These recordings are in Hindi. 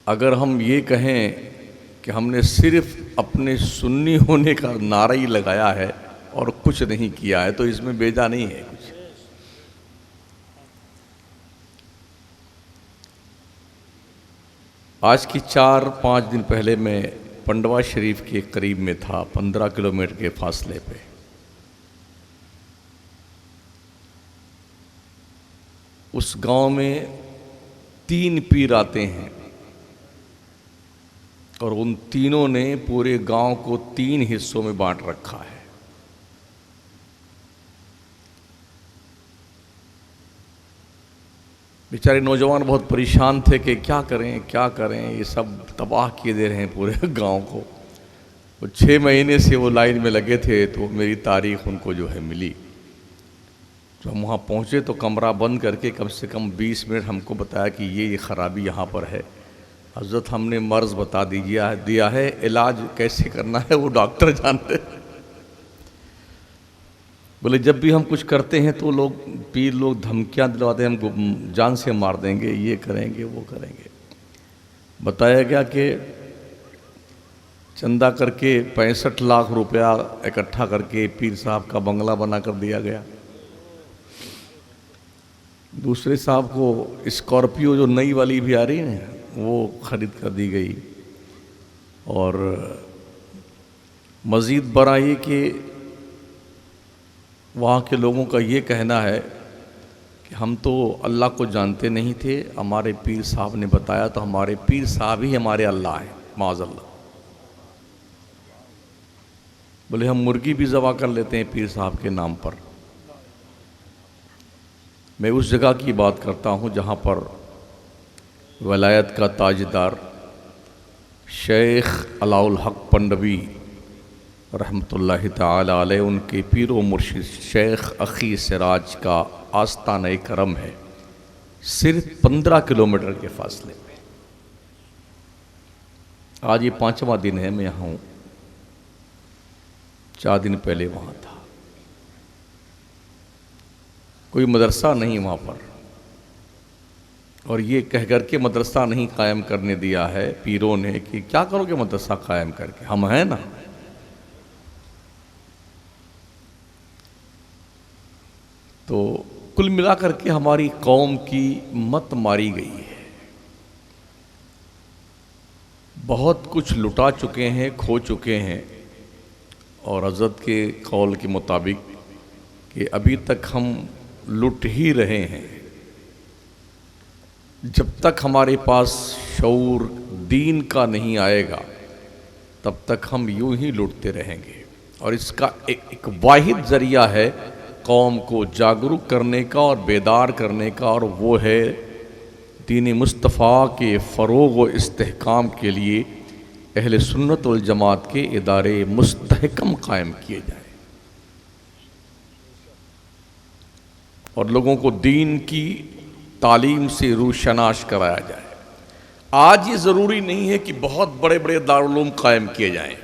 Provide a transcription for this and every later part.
अगर हम ये कहें कि हमने सिर्फ अपने सुन्नी होने का नारा ही लगाया है और कुछ नहीं किया है तो इसमें बेजा नहीं है कुछ। आज की 4-5 दिन पहले मैं पंडवा शरीफ के करीब में था, 15 किलोमीटर के फासले पे। उस गांव में 3 पीर आते हैं और उन तीनों ने पूरे गांव को 3 हिस्सों में बांट रखा है। बेचारे नौजवान बहुत परेशान थे कि क्या करें क्या करें, ये सब तबाह किए दे रहे हैं पूरे गांव को। वो 6 महीने से वो लाइन में लगे थे, तो मेरी तारीख उनको जो है मिली। तो हम वहाँ पहुँचे तो कमरा बंद करके कम से कम 20 मिनट हमको बताया कि ये खराबी यहाँ पर है। हज़रत हमने मर्ज़ बता दिया है, इलाज कैसे करना है वो डॉक्टर जानते हैं। बोले जब भी हम कुछ करते हैं तो लोग पीर लोग धमकियाँ दिलवाते हैं, हमको जान से मार देंगे, ये करेंगे वो करेंगे। बताया गया कि चंदा करके 65 लाख रुपया इकट्ठा करके पीर साहब का बंगला बना कर दिया गया। दूसरे साहब को स्कॉर्पियो जो नई वाली भी आ रही है वो खरीद कर दी गई। और मज़ीद बड़ा ये कि वहाँ के लोगों का ये कहना है कि हम तो अल्लाह को जानते नहीं थे, हमारे पीर साहब ने बताया तो हमारे पीर साहब ही हमारे अल्लाह हैं, माज़अल्लाह। बोले हम मुर्गी भी ज़बा कर लेते हैं पीर साहब के नाम पर। मैं उस जगह की बात करता हूँ जहाँ पर वलायत का ताजदार शेख अलाउल हक पंडवी रहमतुल्लाहि ताला अलैह, उनके पीर व मुर्शिद शेख अखी सिराज का आस्ताना करम है, सिर्फ 15 किलोमीटर के फासले पे। आज ये 5वां दिन है मैं यहाँ हूँ, 4 दिन पहले वहाँ था। कोई मदरसा नहीं वहाँ पर, और ये कह कर के मदरसा नहीं कायम करने दिया है पीरों ने कि क्या करोगे मदरसा कायम करके, हम हैं ना। तो कुल मिलाकर के हमारी कौम की मत मारी गई है। बहुत कुछ लुटा चुके हैं, खो चुके हैं, और हज़रत के कौल के मुताबिक कि अभी तक हम लुट ही रहे हैं। जब तक हमारे पास शऊर दीन का नहीं आएगा तब तक हम यूं ही लुटते रहेंगे। और इसका एक वाहिद ज़रिया है कौम को जागरूक करने का और बेदार करने का, और वो है दीन मुस्तफ़ा के फ़रोग़ व इस्तेहकाम के लिए अहले सुन्नत वल जमात के इदारे मुस्तहकम कायम किए जाए और लोगों को दीन की तालीम से रूशनाश कराया जाए। आज ये ज़रूरी नहीं है कि बहुत बड़े बड़े दारुल कायम किए जाएं।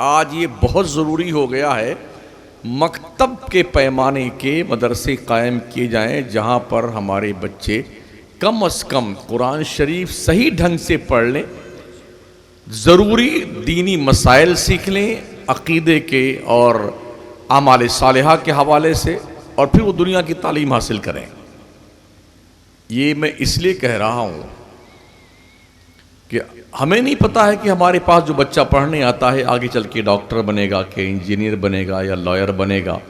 आज ये बहुत ज़रूरी हो गया है मकतब के पैमाने के मदरसे कायम किए जाएं, जहाँ पर हमारे बच्चे कम अज़ कम कुरान शरीफ सही ढंग से पढ़ लें, ज़रूरी दीनी मसाइल सीख लें अक़ीदे के और आमाल सालिहा के हवाले से, और फिर वो दुनिया की तालीम हासिल करें। ये मैं इसलिए कह रहा हूँ कि हमें नहीं पता है कि हमारे पास जो बच्चा पढ़ने आता है आगे चल के डॉक्टर बनेगा, कि इंजीनियर बनेगा, या लॉयर बनेगा,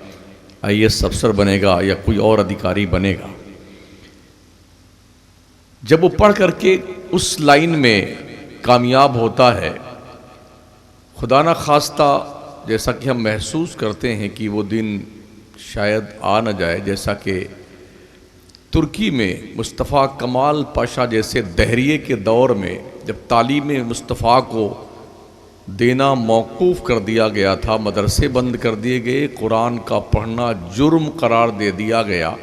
IAS अफसर बनेगा, या कोई और अधिकारी बनेगा। जब वो पढ़ करके उस लाइन में कामयाब होता है, खुदा न खास्ता जैसा कि हम महसूस करते हैं कि वो दिन शायद आ न जाए, जैसा कि तुर्की में मुस्तफ़ा कमाल पाशा जैसे दहरिए के दौर में जब तालीम मुस्तफ़ा को देना मौकूफ़ कर दिया गया था, मदरसे बंद कर दिए गए, कुरान का पढ़ना जुर्म करार दे दिया गया,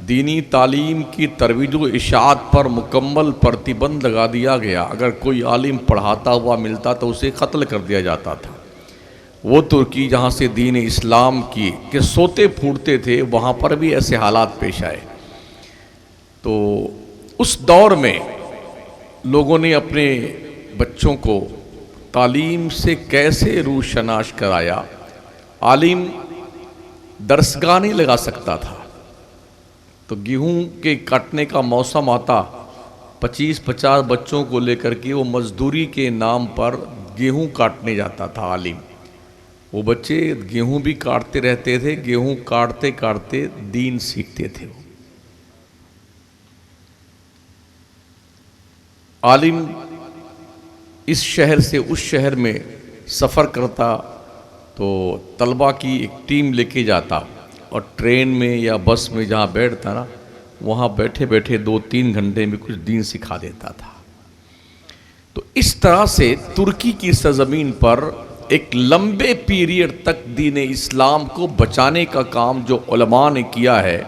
दीनी तालीम की तरवीज व इशाअत पर मुकम्मल प्रतिबंध लगा दिया गया। अगर कोई आलिम पढ़ाता हुआ मिलता तो उसे कत्ल कर दिया जाता था। वो तुर्की जहाँ से दीन इस्लाम की के सोते फूटते थे, वहाँ पर भी ऐसे हालात पेश आए। तो उस दौर में लोगों ने अपने बच्चों को तालीम से कैसे रूशनाश कराया। आलिम दरसगाह नहीं लगा सकता था, तो गेहूं के काटने का मौसम आता, 25-50 बच्चों को लेकर के वो मजदूरी के नाम पर गेहूं काटने जाता था आलिम। वो बच्चे गेहूं भी काटते रहते थे, गेहूं काटते काटते दीन सीखते थे। वो आलिम इस शहर से उस शहर में सफ़र करता तो तलबा की एक टीम लेके जाता और ट्रेन में या बस में जहाँ बैठता ना, वहाँ बैठे बैठे 2-3 घंटे में कुछ दीन सिखा देता था। तो इस तरह से तुर्की की सरजमीन पर एक लंबे पीरियड तक दीन इस्लाम को बचाने का काम जो उलमा ने किया है,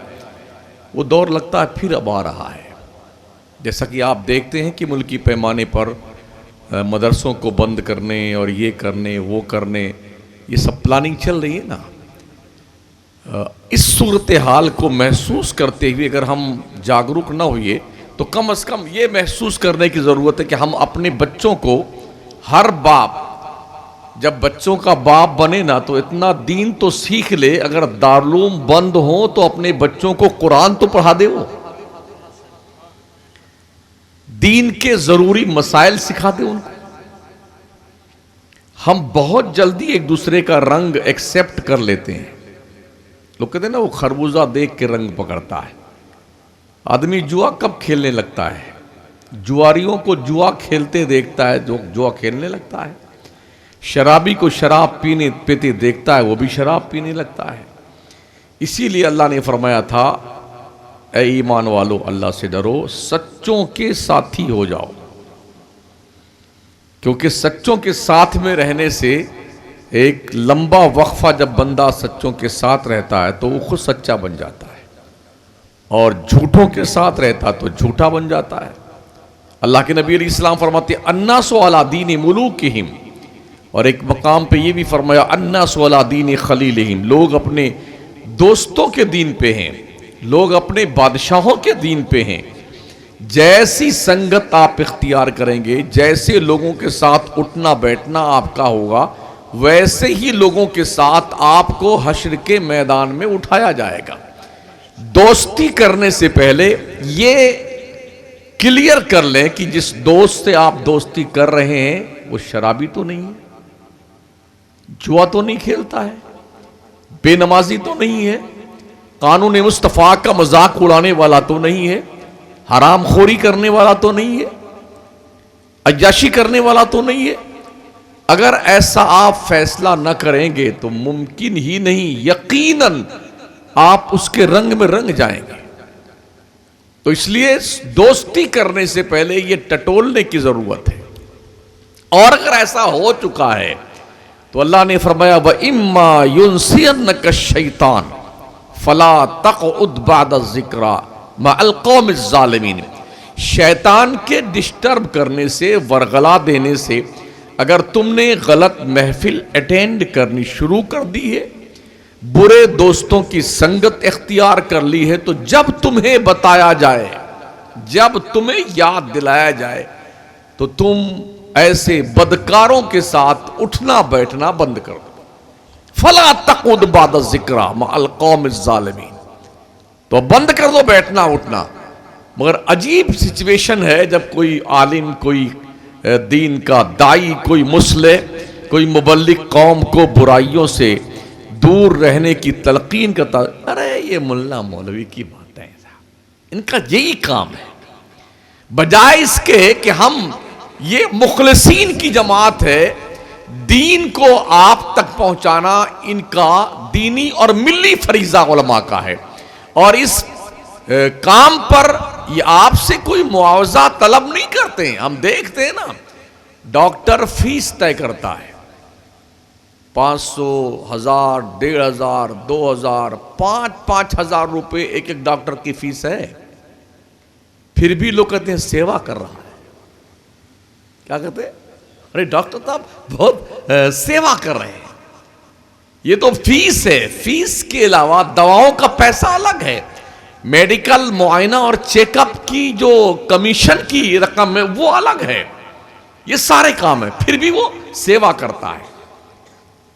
वो दौर लगता है फिर अब आ रहा है। जैसा कि आप देखते हैं कि मुल्की पैमाने पर मदरसों को बंद करने और ये करने वो करने, ये सब प्लानिंग चल रही है ना। इस सूरत हाल को महसूस करते हुए अगर हम जागरूक ना हुए तो कम से कम ये महसूस करने की ज़रूरत है कि हम अपने बच्चों को, हर बाप जब बच्चों का बाप बने ना तो इतना दीन तो सीख ले, अगर दारुल बंद हो तो अपने बच्चों को कुरान तो पढ़ा दे, वो दीन के ज़रूरी मसाइल सिखा दे उनको। हम बहुत जल्दी एक दूसरे का रंग एक्सेप्ट कर लेते हैं। लोग कहते हैं ना, वो खरबूजा देख के रंग पकड़ता है। आदमी जुआ कब खेलने लगता है? जुआरियों को जुआ खेलते देखता है जो जुआ खेलने लगता है। शराबी को शराब पीते देखता है, वो भी शराब पीने लगता है। इसीलिए अल्लाह ने फरमाया था, ऐ ईमान वालो अल्लाह से डरो, सच्चों के साथी हो जाओ। क्योंकि सच्चों के साथ में रहने से एक लंबा वक्फा जब बंदा सच्चों के साथ रहता है तो वो खुद सच्चा बन जाता है, और झूठों के साथ रहता तो झूठा बन जाता है। अल्लाह के नबी अलैहिस्सलाम फरमाते अन्नासु अला दीन मुलूकिहिम, और एक मकाम पे ये भी फरमाया अन्नासु अला दीन खलीलिहिम, लोग अपने दोस्तों के दीन पे हैं, लोग अपने बादशाहों के दीन पे हैं। जैसी संगत आप इख्तियार करेंगे, जैसे लोगों के साथ उठना बैठना आपका होगा, वैसे ही लोगों के साथ आपको हश्र के मैदान में उठाया जाएगा। दोस्ती करने से पहले ये क्लियर कर लें कि जिस दोस्त से आप दोस्ती कर रहे हैं वो शराबी तो नहीं है, जुआ तो नहीं खेलता है, बेनमाजी तो नहीं है, कानून मुस्तफ़ा का मजाक उड़ाने वाला तो नहीं है, हराम खोरी करने वाला तो नहीं है, अय्याशी करने वाला तो नहीं है। अगर ऐसा आप फैसला न करेंगे तो मुमकिन ही नहीं, यकीनन आप उसके रंग में रंग जाएंगे। तो इसलिए दोस्ती करने से पहले ये टटोलने की जरूरत है। और अगर ऐसा हो चुका है तो अल्लाह ने फरमाया व इम्मा युनसियन्नका शैतान फला तक़उद बअद ज़िक्रा मअल क़ौमिज़ ज़ालिमीन। शैतान के डिस्टर्ब करने से, वरगला देने से, अगर तुमने गलत महफिल अटेंड करनी शुरू कर दी है, बुरे दोस्तों की संगत इख्तियार कर ली है, तो जब तुम्हें बताया जाए, जब तुम्हें याद दिलाया जाए, तो तुम ऐसे बदकारों के साथ उठना बैठना बंद कर दो। फला तक़उद बअद ज़िक्रा मअल क़ौमिज़ ज़ालिमीन, तो बंद कर दो बैठना उठना। मगर अजीब सिचुएशन है जब कोई आलिम, कोई दीन का दाई, कोई मुस्लिह, कोई मुबल्लिग कौम को बुराइयों से दूर रहने की तलकीन करता। अरे ये मुल्ला मौलवी की बातें हैं, इनका यही काम है। बजाय इसके कि हम, ये मुखलिसीन की जमात है, दीन को आप तक पहुंचाना इनका दीनी और मिल्ली फरीजा उलमा का है। और इस काम पर ये आपसे कोई मुआवजा तलब नहीं करते हैं। हम देखते हैं ना, डॉक्टर फीस तय करता है, 500, 1000, 1500, 2000, 5,000 रुपए एक एक डॉक्टर की फीस है। फिर भी लोग कहते हैं सेवा कर रहा है। क्या कहते हैं? अरे डॉक्टर साहब बहुत सेवा कर रहे हैं। ये तो फीस है, फीस के अलावा दवाओं का पैसा अलग है। मेडिकल मुआयना और चेकअप की जो कमीशन की रकम है वो अलग है। ये सारे काम है, फिर भी वो सेवा करता है।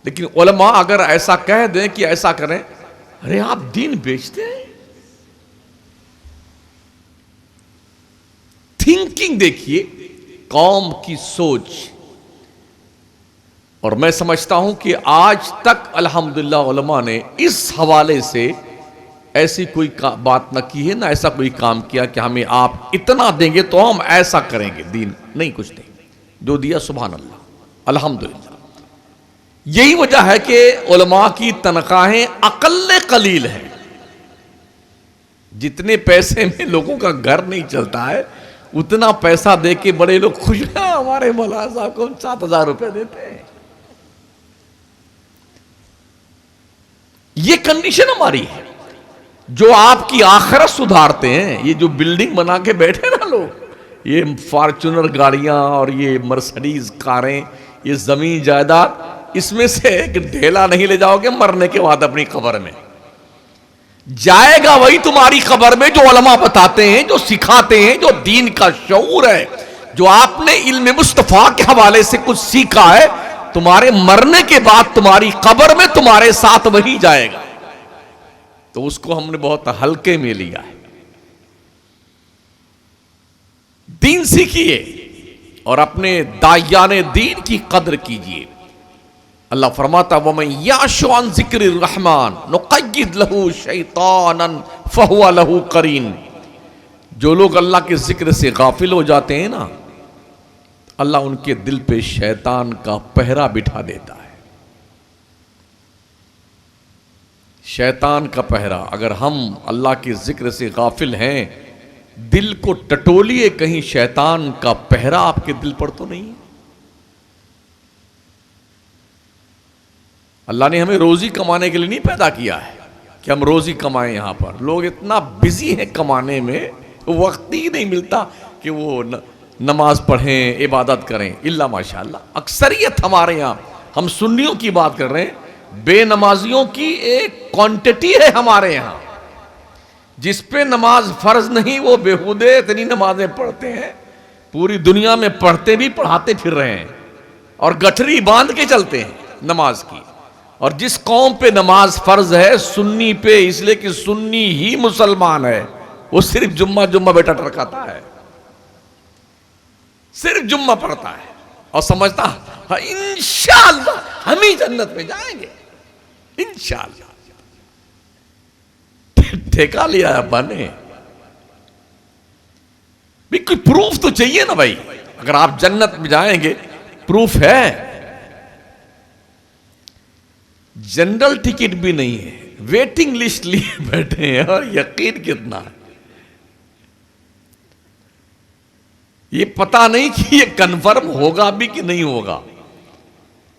लेकिन उलमा अगर ऐसा कह दें कि ऐसा करें, अरे आप दीन बेचते हैं। थिंकिंग देखिए, कौम की सोच। और मैं समझता हूं कि आज तक अल्हम्दुलिल्लाह उलमा ने इस हवाले से ऐसी कोई बात न की है, ना ऐसा कोई काम किया कि हमें आप इतना देंगे तो हम ऐसा करेंगे। दीन नहीं, कुछ नहीं, जो दिया सुभान अल्लाह, अल्हम्दुलिल्लाह। यही वजह है कि उलमा की तनख्वाहें अकल्ले कलील है। जितने पैसे में लोगों का घर नहीं चलता है, उतना पैसा दे के बड़े लोग खुश हैं। हमारे मौलाना साहब को 7,000 रुपए देते हैं। ये कंडीशन हमारी है। जो आपकी आखिरत सुधारते हैं, ये जो बिल्डिंग बना के बैठे ना लोग, ये फॉर्च्यूनर गाड़ियां और ये मर्सिडीज कारें, ये जमीन जायदाद, इसमें से एक ढेला नहीं ले जाओगे मरने के बाद अपनी कब्र में। जाएगा वही तुम्हारी कब्र में जो उलमा बताते हैं, जो सिखाते हैं, जो दीन का शऊर है, जो आपने इल्म मुस्तफा के हवाले से कुछ सीखा है। तुम्हारे मरने के बाद तुम्हारी कब्र में तुम्हारे साथ वही जाएगा। तो उसको हमने बहुत हल्के में लिया है। दीन सीखिए और अपने दायाने दीन की कदर कीजिए। अल्लाह फरमाता वमन याशु अन ज़िक्रि रहमान नुक़य्यिद लहू शैतानन फहुवा लहू करीन। जो लोग अल्लाह के जिक्र से गाफिल हो जाते हैं ना, अल्लाह उनके दिल पे शैतान का पहरा बिठा देता है। शैतान का पहरा। अगर हम अल्लाह के जिक्र से गाफिल हैं, दिल को टटोलिए, कहीं शैतान का पहरा आपके दिल पर तो नहीं है। अल्लाह ने हमें रोजी कमाने के लिए नहीं पैदा किया है कि हम रोजी कमाएं। यहां पर लोग इतना बिजी हैं कमाने में, वक्त ही नहीं मिलता कि वो नमाज पढ़ें, इबादत करें। इल्ला माशाअल्लाह अक्सरियत हमारे यहां, हम सुन्नियों की बात कर रहे हैं, बेनमाजियों की एक क्वांटिटी है हमारे यहां। जिस पे नमाज फर्ज नहीं, वो बेहुदे इतनी नमाजें पढ़ते हैं, पूरी दुनिया में पढ़ते भी पढ़ाते फिर रहे हैं और गठरी बांध के चलते हैं नमाज की। और जिस कौम पे नमाज फर्ज है, सुन्नी पे, इसलिए कि सुन्नी ही मुसलमान है, वो सिर्फ जुम्मा जुम्मा बेटा टरकाता है, सिर्फ जुम्मा पढ़ता है और समझता है इंशाअल्लाह हम ही जन्नत में जाएंगे इंशाअल्लाह। ठेका लिया है अब्बा ने भी। कोई प्रूफ तो चाहिए ना भाई। अगर आप जन्नत में जाएंगे, प्रूफ है। जनरल टिकट भी नहीं है, वेटिंग लिस्ट लिए बैठे हैं। और यकीन कितना है, ये पता नहीं कि ये कन्फर्म होगा भी कि नहीं होगा।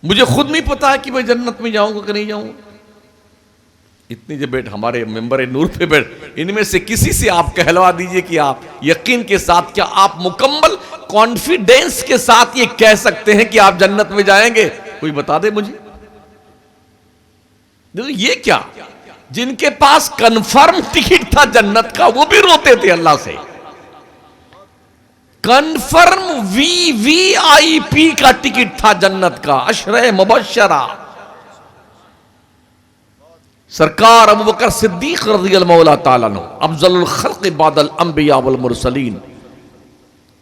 मुझे खुद नहीं पता है कि मैं जन्नत में जाऊंगा कि नहीं जाऊंगा। इतनी जो बैठ हमारे मेंबर नूर पे बैठ, इनमें से किसी से आप कहलवा दीजिए कि आप यकीन के साथ, क्या आप मुकम्मल कॉन्फिडेंस के साथ ये कह सकते हैं कि आप जन्नत में जाएंगे? कोई बता दे मुझे। ये क्या, जिनके पास कंफर्म टिकट था जन्नत का, वो भी रोते थे अल्लाह से। कंफर्म वीवीआईपी का टिकट था जन्नत का, अशरे मुबश्शरा। सरकार अबू बकर सिद्दीक रज़ियल्लाहु ताला अन्हु, अफज़लुल खल्क़ बादल अंबिया वल मुरसलीन,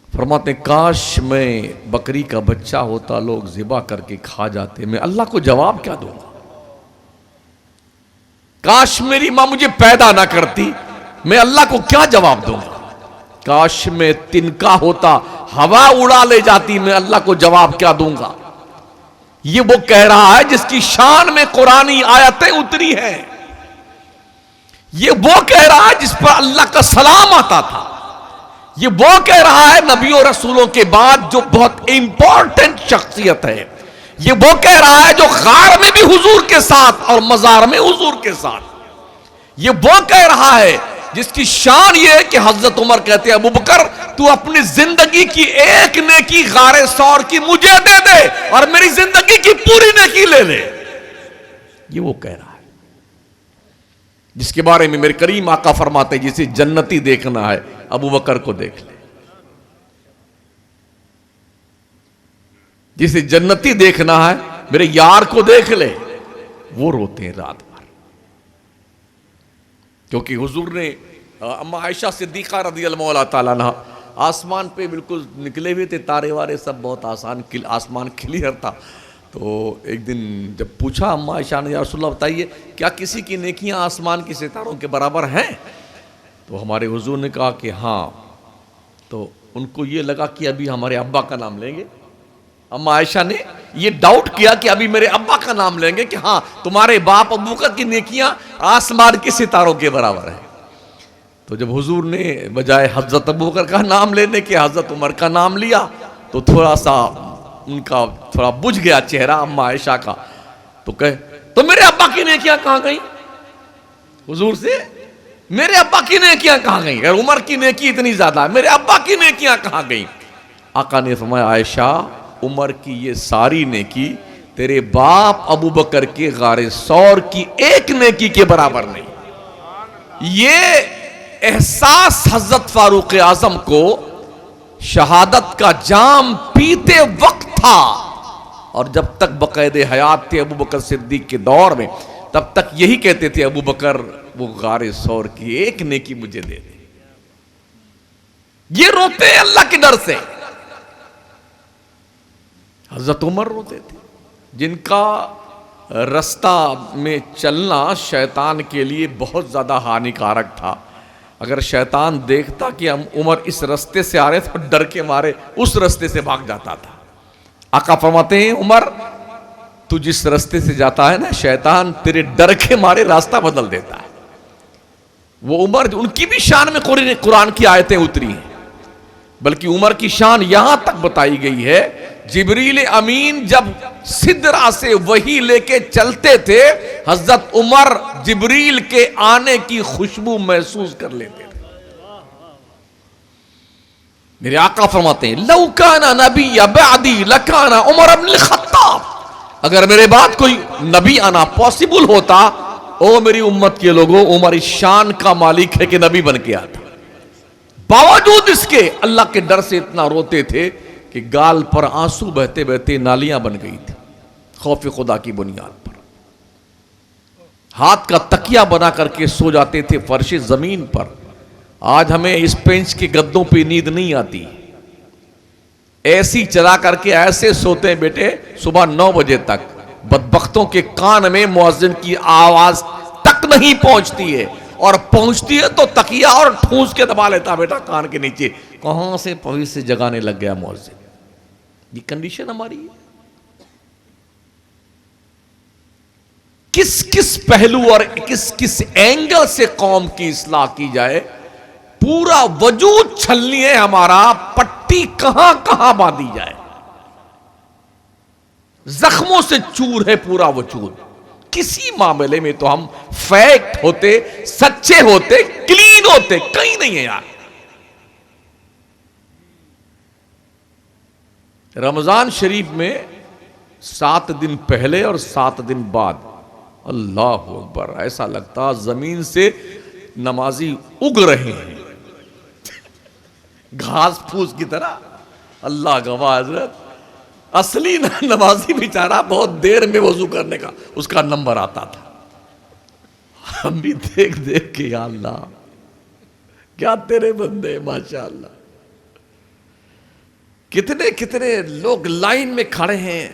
फरमाते काश मैं बकरी का बच्चा होता, लोग ज़िबा करके खा जाते, मैं अल्लाह को जवाब क्या दूंगा? काश मेरी मां मुझे पैदा ना करती, मैं अल्लाह को क्या जवाब दूंगा? काश मैं तिनका होता, हवा उड़ा ले जाती, मैं अल्लाह को जवाब क्या दूंगा? ये वो कह रहा है जिसकी शान में कुरानी आयतें उतरी हैं। ये वो कह रहा है जिस पर अल्लाह का सलाम आता था। ये वो कह रहा है नबियों रसूलों के बाद जो बहुत इंपॉर्टेंट शख्सियत है। ये वो कह रहा है जो गार में भी हुजूर के साथ और मजार में हुजूर के साथ। ये वो कह रहा है जिसकी शान ये है कि हजरत उमर कहते हैं, अबू बकर तू अपनी जिंदगी की एक नेकी गारे सौर की मुझे दे दे और मेरी जिंदगी की पूरी नेकी ले ले। ये वो कह रहा है जिसके बारे में मेरे करीम आका फरमाते जिसे जन्नती देखना है अबू बकर को देख ले, जिसे जन्नती देखना है मेरे यार को देख ले। वो रोते हैं रात भर, क्योंकि हुजूर ने अम्मा आयशा सिद्दीका रज़ियल्लाहु ताला अन्हा आसमान पे बिल्कुल निकले हुए थे, तारे वारे सब बहुत आसमान क्लियर था। तो एक दिन जब पूछा अम्मा आयशा ने, या रसूलल्लाह बताइए क्या किसी की नेकियां आसमान के सितारों के बराबर हैं? तो हमारे हुजूर ने कहा कि हाँ। तो उनको ये लगा कि अभी हमारे अब्बा का नाम लेंगे। अम्मा आयशा ने ये डाउट किया कि अभी मेरे अब्बा का नाम लेंगे कि हाँ तुम्हारे बाप अबू बकर की नेकियां आसमान के सितारों के बराबर है। तो जब हुजूर ने बजाय हजरत अबू बकर का नाम लेने के हजरत उमर का नाम लिया तो थोड़ा सा उनका थोड़ा बुझ गया चेहरा अम्मा आयशा का। तो कहे तो मेरे अब्बा की नेकियां कहां गई? हुजूर से मेरे अब्बा की नेकियां कहां गई? अगर उमर की नेकी इतनी ज्यादा है, मेरे अब्बा की नेकियां कहां गई? आका ने फरमाया आयशा उमर की ये सारी नेकी तेरे बाप अबू बकर के गारे सौर की एक नेकी के बराबर नहीं। ये एहसास हजरत फारूक आजम को शहादत का जाम पीते वक्त था, और जब तक बकायदे हयात थे अबू बकर सिद्दीक के दौर में, तब तक यही कहते थे अबू बकर वो गारे सौर की एक नेकी मुझे दे दे। ये रोते अल्लाह के डर से। हजरत उमर रोते थे जिनका रास्ता में चलना शैतान के लिए बहुत ज्यादा हानिकारक था। अगर शैतान देखता कि हम उमर इस रास्ते से आ रहे तो डर के मारे उस रास्ते से भाग जाता था। आका फरमाते हैं उमर तू जिस रास्ते से जाता है ना, शैतान तेरे डर के मारे रास्ता बदल देता है। वो उमर उनकी भी शान में कुरान की आयतें उतरी हैं, बल्कि उमर की शान यहां तक बताई गई है जिब्रील अमीन जब सिदरा से वही लेके चलते थे, हजरत उमर जिब्रील के आने की खुशबू महसूस कर लेते थे। मेरे आका फरमाते हैं लौकाना नबी बादी लकाना उमर इब्न खत्ताब, अगर मेरे बाद कोई नबी आना पॉसिबल होता, ओ मेरी उम्मत के लोगों उमर इस शान का मालिक है कि नबी बन के आता। बावजूद इसके अल्लाह के डर से इतना रोते थे कि गाल पर आंसू बहते बहते नालियां बन गई थी खौफ खुदा की बुनियाद पर। हाथ का तकिया बना करके सो जाते थे फर्श जमीन पर। आज हमें इस बेंच के गद्दों पे नींद नहीं आती, ऐसी चला करके ऐसे सोते हैं बेटे सुबह 9 बजे तक। बदबख्तों के कान में मुअज्जिन की आवाज तक नहीं पहुंचती है, और पहुंचती है तो तकिया और ठूस के दबा लेता बेटा कान के नीचे। कहां से पहुंच से जगाने लग गया मुअज्जिन। ये कंडीशन हमारी है। किस किस पहलू और किस किस एंगल से कौम की इस्लाह की जाए, पूरा वजूद छलनी है हमारा। पट्टी कहां कहां बांधी जाए, जख्मों से चूर है पूरा वजूद। किसी मामले में तो हम फैक्ट होते, सच्चे होते, क्लीन होते, कहीं नहीं है यार। रमजान शरीफ में 7 दिन पहले और 7 दिन बाद अल्लाह अकबर, ऐसा लगता जमीन से नमाजी उग रहे हैं घास फूस की तरह। अल्लाह गवाह हजरत, असली नमाजी बेचारा बहुत देर में वजू करने का उसका नंबर आता था। हम भी देख देख के या अल्लाह क्या तेरे बंदे माशाअल्लाह। कितने कितने लोग लाइन में खड़े हैं,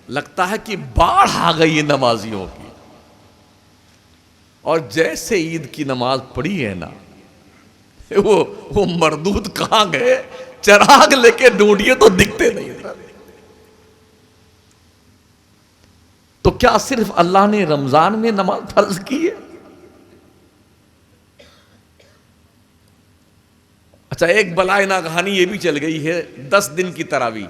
लगता है कि बाढ़ आ गई है नमाजियों की। और जैसे ईद की नमाज पढ़ी है ना, वो मरदूद कहां गए, चिराग लेके ढूंढिए तो दिखते नहीं। तो क्या सिर्फ अल्लाह ने रमजान में नमाज फर्ज की है? अच्छा, एक बलाए ना कहानी ये भी चल गई है 10 दिन की तरावी।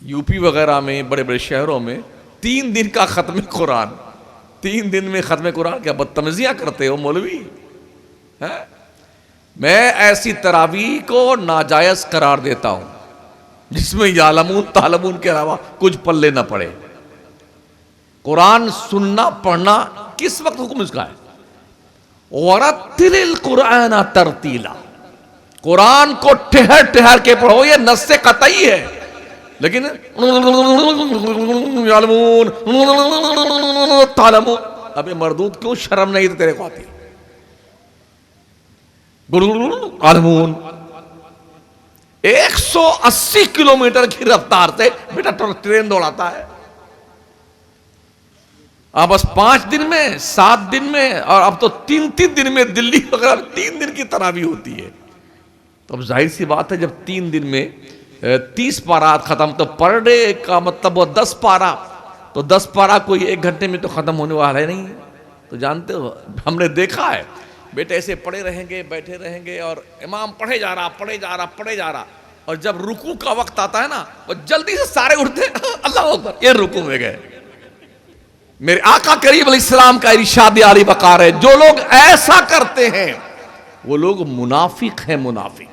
यूपी वगैरह में बड़े बड़े शहरों में 3 दिन का खत्म कुरान। 3 दिन में खत्म कुरान, क्या बदतमीजियां करते हो मौलवी है? मैं ऐसी तरावी को नाजायज करार देता हूं जिसमें यालमून तालमून के अलावा कुछ पल्ले ना पड़े। कुरान सुनना पढ़ना किस वक्त हुक्म इसका है? वरत्तिलिल कुरान तरतीला, कुरान को ठहर ठहर के पढ़ो। ये नस से कतई है, लेकिन तालमून, अबे मरदूद क्यों शर्म नहीं तो तेरे को आती? तालमून 180 किलोमीटर की रफ्तार से बेटा ट्रेन दौड़ाता है। अब बस 5 दिन में, 7 दिन में, और अब तो 3-3 दिन में दिल्ली वगैरह 3 दिन की तरावी होती है। तो अब जाहिर सी बात है, जब 3 दिन में 30 पारा खत्म, तो पर डे का मतलब वो 10 पारा, तो 10 पारा कोई 1 घंटे में तो खत्म होने वाला है नहीं। तो जानते हो, हमने देखा है बेटे ऐसे पड़े रहेंगे, बैठे रहेंगे, और इमाम पढ़े जा रहा, और जब रुकू का वक्त आता है ना, वो जल्दी से सारे उठते अल्लाह अकबर, ये रुकू में गए। मेरे आका करीम अलैहिस्सलाम का इरशाद आली बकार है, जो लोग ऐसा करते हैं वो लोग मुनाफिक हैं, मुनाफिक।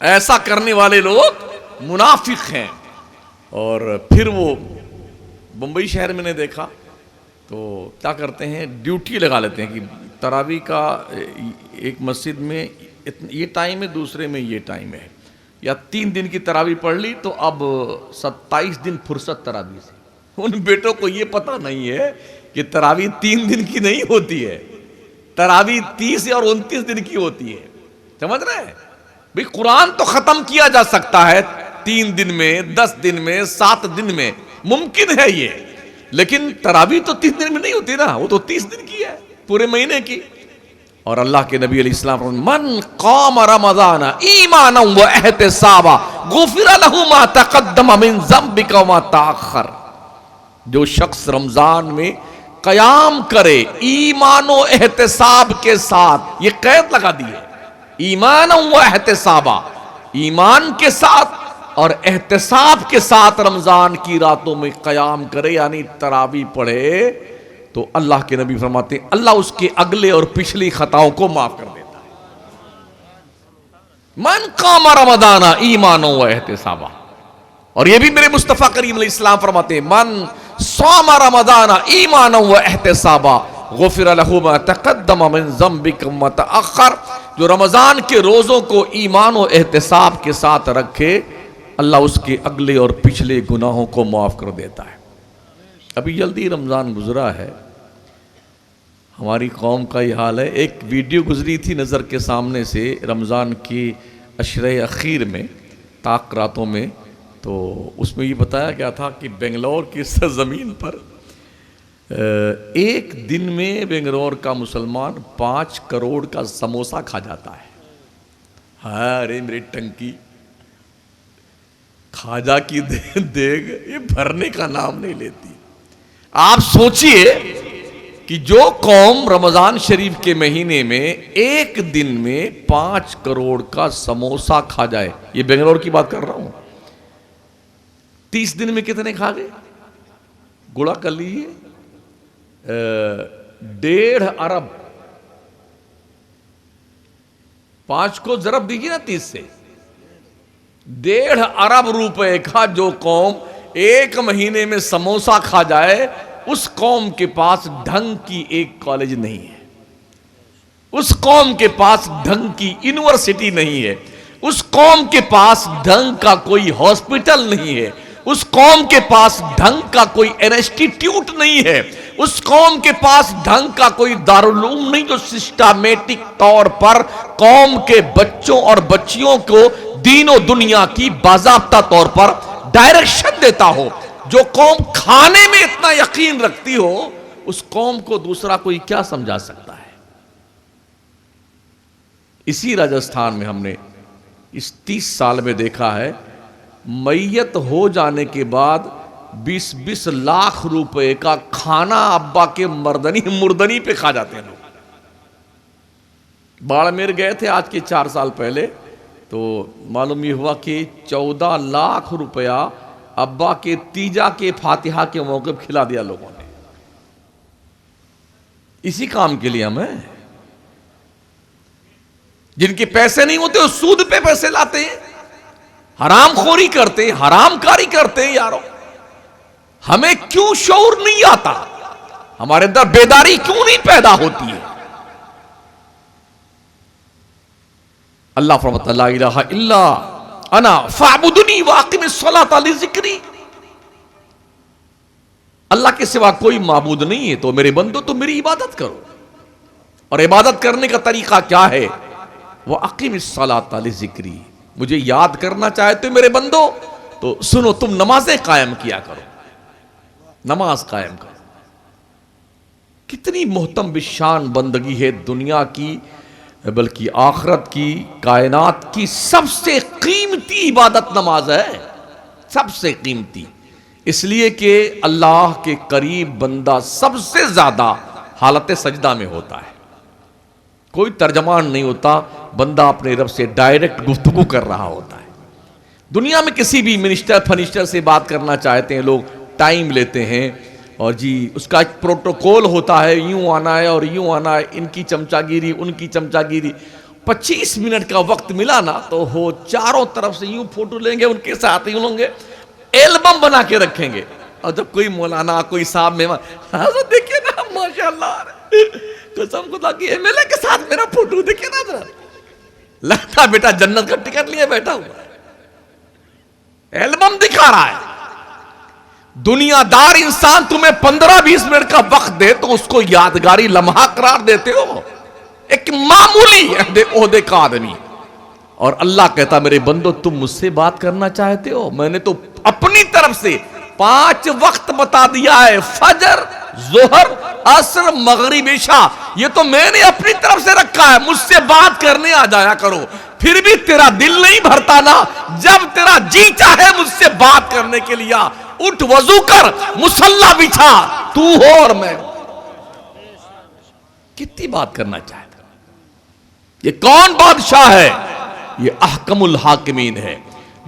ऐसा करने वाले लोग मुनाफिक हैं। और फिर वो मुंबई शहर में ने देखा तो क्या करते हैं, ड्यूटी लगा लेते हैं कि तरावी का एक मस्जिद में ये टाइम है, दूसरे में ये टाइम है, या 3 दिन की तरावी पढ़ ली तो अब 27 दिन फुर्सत तरावी से। उन बेटों को ये पता नहीं है कि तरावी 3 दिन की नहीं होती है, तरावी 30 और 29 दिन की होती है। समझ रहे हैं भाई? कुरान तो खत्म किया जा सकता है 3 दिन में, 10 दिन में, 7 दिन में, मुमकिन है ये, लेकिन तरावी तो 3 दिन में नहीं होती ना, वो तो 30 दिन की है, पूरे महीने की। और अल्लाह के नबी अलैहिस्सलाम मन क़ाम रमज़ान ईमानन व एहतिसाबा गुफ़िर लहू मा तक़द्दम मिन ज़म्बिका व मा तअख़्ख़र। जो शख्स रमजान में कयाम करे ईमान व एहतिसाब के साथ, ये कैद लगा दी है, ईमानन व एहतिसाबा, ईमान के साथ और एहतिसाब के साथ रमजान की रातों में कयाम करे, यानी तरावी पढ़े, तो अल्लाह के नबी फरमाते हैं अल्लाह उसके अगले और पिछली खताओं को माफ कर देता है। मन क़ाम रमज़ान ईमान व एहतिसाबा। और ये भी मेरे मुस्तफ़ा करीम अलैहिस्सलाम फरमाते हैं मन साम रमज़ान ईमान व एहतिसाबा गुफ़िर लहू मा तक़द्दम मिन ज़म्बिका व मा तअख़्ख़र। जो रमजान के रोजों को ईमान व एहतिसाब के साथ रखे, अल्लाह उसके अगले और पिछले गुनाहों को माफ कर देता है। अभी जल्दी रमज़ान गुजरा है, हमारी कौम का ये हाल है। एक वीडियो गुजरी थी नज़र के सामने से रमज़ान की अशरे अखीर में, ताक रातों में, तो उसमें ये बताया गया था कि बेंगलोर की सरजमीन पर एक दिन में बेंगलोर का मुसलमान 5 करोड़ का समोसा खा जाता है। हाँ, अरे मेरी टंकी, खाजा की देग ये भरने का नाम नहीं लेती। आप सोचिए कि जो कौम रमजान शरीफ के महीने में एक दिन में 5 करोड़ का समोसा खा जाए, ये बेंगलोर की बात कर रहा हूं, 30 दिन में कितने खा गए? गुणा कर लीजिए, 1.5 अरब। 5 को जरब दीजिए ना 30 से, 1.5 अरब रुपए का जो कौम एक महीने में समोसा खा जाए, उस कौम के पास ढंग की एक कॉलेज नहीं है, उस कौम के पास ढंग की यूनिवर्सिटी नहीं है, उस कौम के पास ढंग का कोई हॉस्पिटल नहीं है, उस कौम के पास ढंग का कोई इंस्टीट्यूट नहीं है, उस कौम के पास ढंग का कोई दारुल उलूम नहीं जो सिस्टमेटिक तौर पर कौम के बच्चों और बच्चियों को दीन और दुनिया की बाज़ाब्ता तौर पर डायरेक्शन देता हो। जो कौम खाने में इतना यकीन रखती हो, उस कौम को दूसरा कोई क्या समझा सकता है? इसी राजस्थान में हमने इस 30 साल में देखा है, मैयत हो जाने के बाद 20-20 लाख रुपए का खाना अब्बा के मुर्दनी पे खा जाते हैं लोग। बाड़मेर गए थे आज के 4 साल पहले, तो मालूम ये हुआ कि 14 लाख रुपया अब्बा के तीजा के फातिहा के मौके पर खिला दिया लोगों ने। इसी काम के लिए हमें, जिनके पैसे नहीं होते वो सूद पे पैसे लाते हैं, हरामखोरी करते हैं, हरामकारी करते हैं यारों, हमें क्यों शऊर नहीं आता, हमारे अंदर बेदारी क्यों नहीं पैदा होती है। अल्लाह फरमाता ला इलाहा इल्ला अना फाबुदनी वाकिमिस सलाता लिज़िक्री। अल्लाह के सिवा कोई माबूद नहीं है, तो मेरे बंदो तुम मेरी इबादत करो। और इबादत करने का तरीका क्या है? वह अकीमिस सलाता लिज़िक्री, मुझे याद करना चाहते हो मेरे बंदो तो सुनो, तुम नमाजें कायम किया करो, नमाज कायम करो। कितनी मोहतम बिशान बंदगी है दुनिया की, बल्कि आखिरत की, कायनात की सबसे कीमती इबादत नमाज है, सबसे कीमती। इसलिए कि अल्लाह के करीब बंदा सबसे ज्यादा हालत सजदा में होता है। कोई तर्जमान नहीं होता, बंदा अपने रब से डायरेक्ट गुफ्तगू कर रहा होता है। दुनिया में किसी भी मिनिस्टर फनिस्टर से बात करना चाहते हैं लोग, टाइम लेते हैं और जी उसका एक प्रोटोकॉल होता है, यूं आना है और यूं आना है, इनकी चमचागिरी उनकी चमचागिरी। 25 मिनट का वक्त मिला ना तो हो चारों तरफ से यूं फोटो लेंगे, उनके साथ यूं लेंगे, एल्बम बना के रखेंगे। और जब कोई मौलाना कोई साहब मेहमान, हाँ तो देखिए ना माशाल्लाह, कसम खुदा की एमएलए के साथ मेरा फोटो देखिए ना जरा, लगता बेटा जन्नत का टिकट लिए बैठा हुआ, एल्बम दिखा रहा है। दुनियादार इंसान तुम्हें 15-20 मिनट का वक्त दे तो उसको यादगारी लम्हा करार देते हो, एक मामूली ओहदे का आदमी। और अल्लाह कहता मेरे बंदो तुम मुझसे बात करना चाहते हो, मैंने तो अपनी तरफ से 5 वक्त बता दिया है, फजर, जोहर, असर, मगरिब, इशा, ये तो मैंने अपनी तरफ से रखा है, मुझसे बात करने आ जाया करो। फिर भी तेरा दिल नहीं भरता ना, जब तेरा जी चाहे मुझसे बात करने के लिए उठ, वजू कर, मुसल्ला बिछा, तू हो और मैं। कितनी बात करना चाहता, ये कौन बादशाह है? ये अहकमुल हाकिमीन है।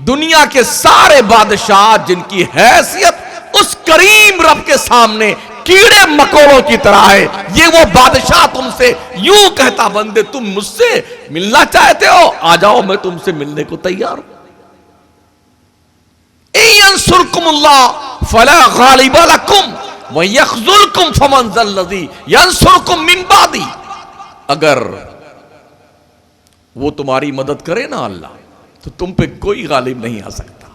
दुनिया के सारे बादशाह जिनकी हैसियत उस करीम रब के सामने कीड़े मकोड़ों की तरह है, ये वो बादशाह तुमसे यूं कहता बंदे तुम मुझसे मिलना चाहते हो, आ जाओ मैं तुमसे मिलने को तैयार हूं। यंसुरकुमुल्लाह फला गालिब लकुम व यख्जुलकुम फमन ज़ल्लज़ी यंसुरकुम मिन बादी। अगर वो तुम्हारी मदद करे ना अल्लाह, तो तुम पे कोई गालिब नहीं आ सकता।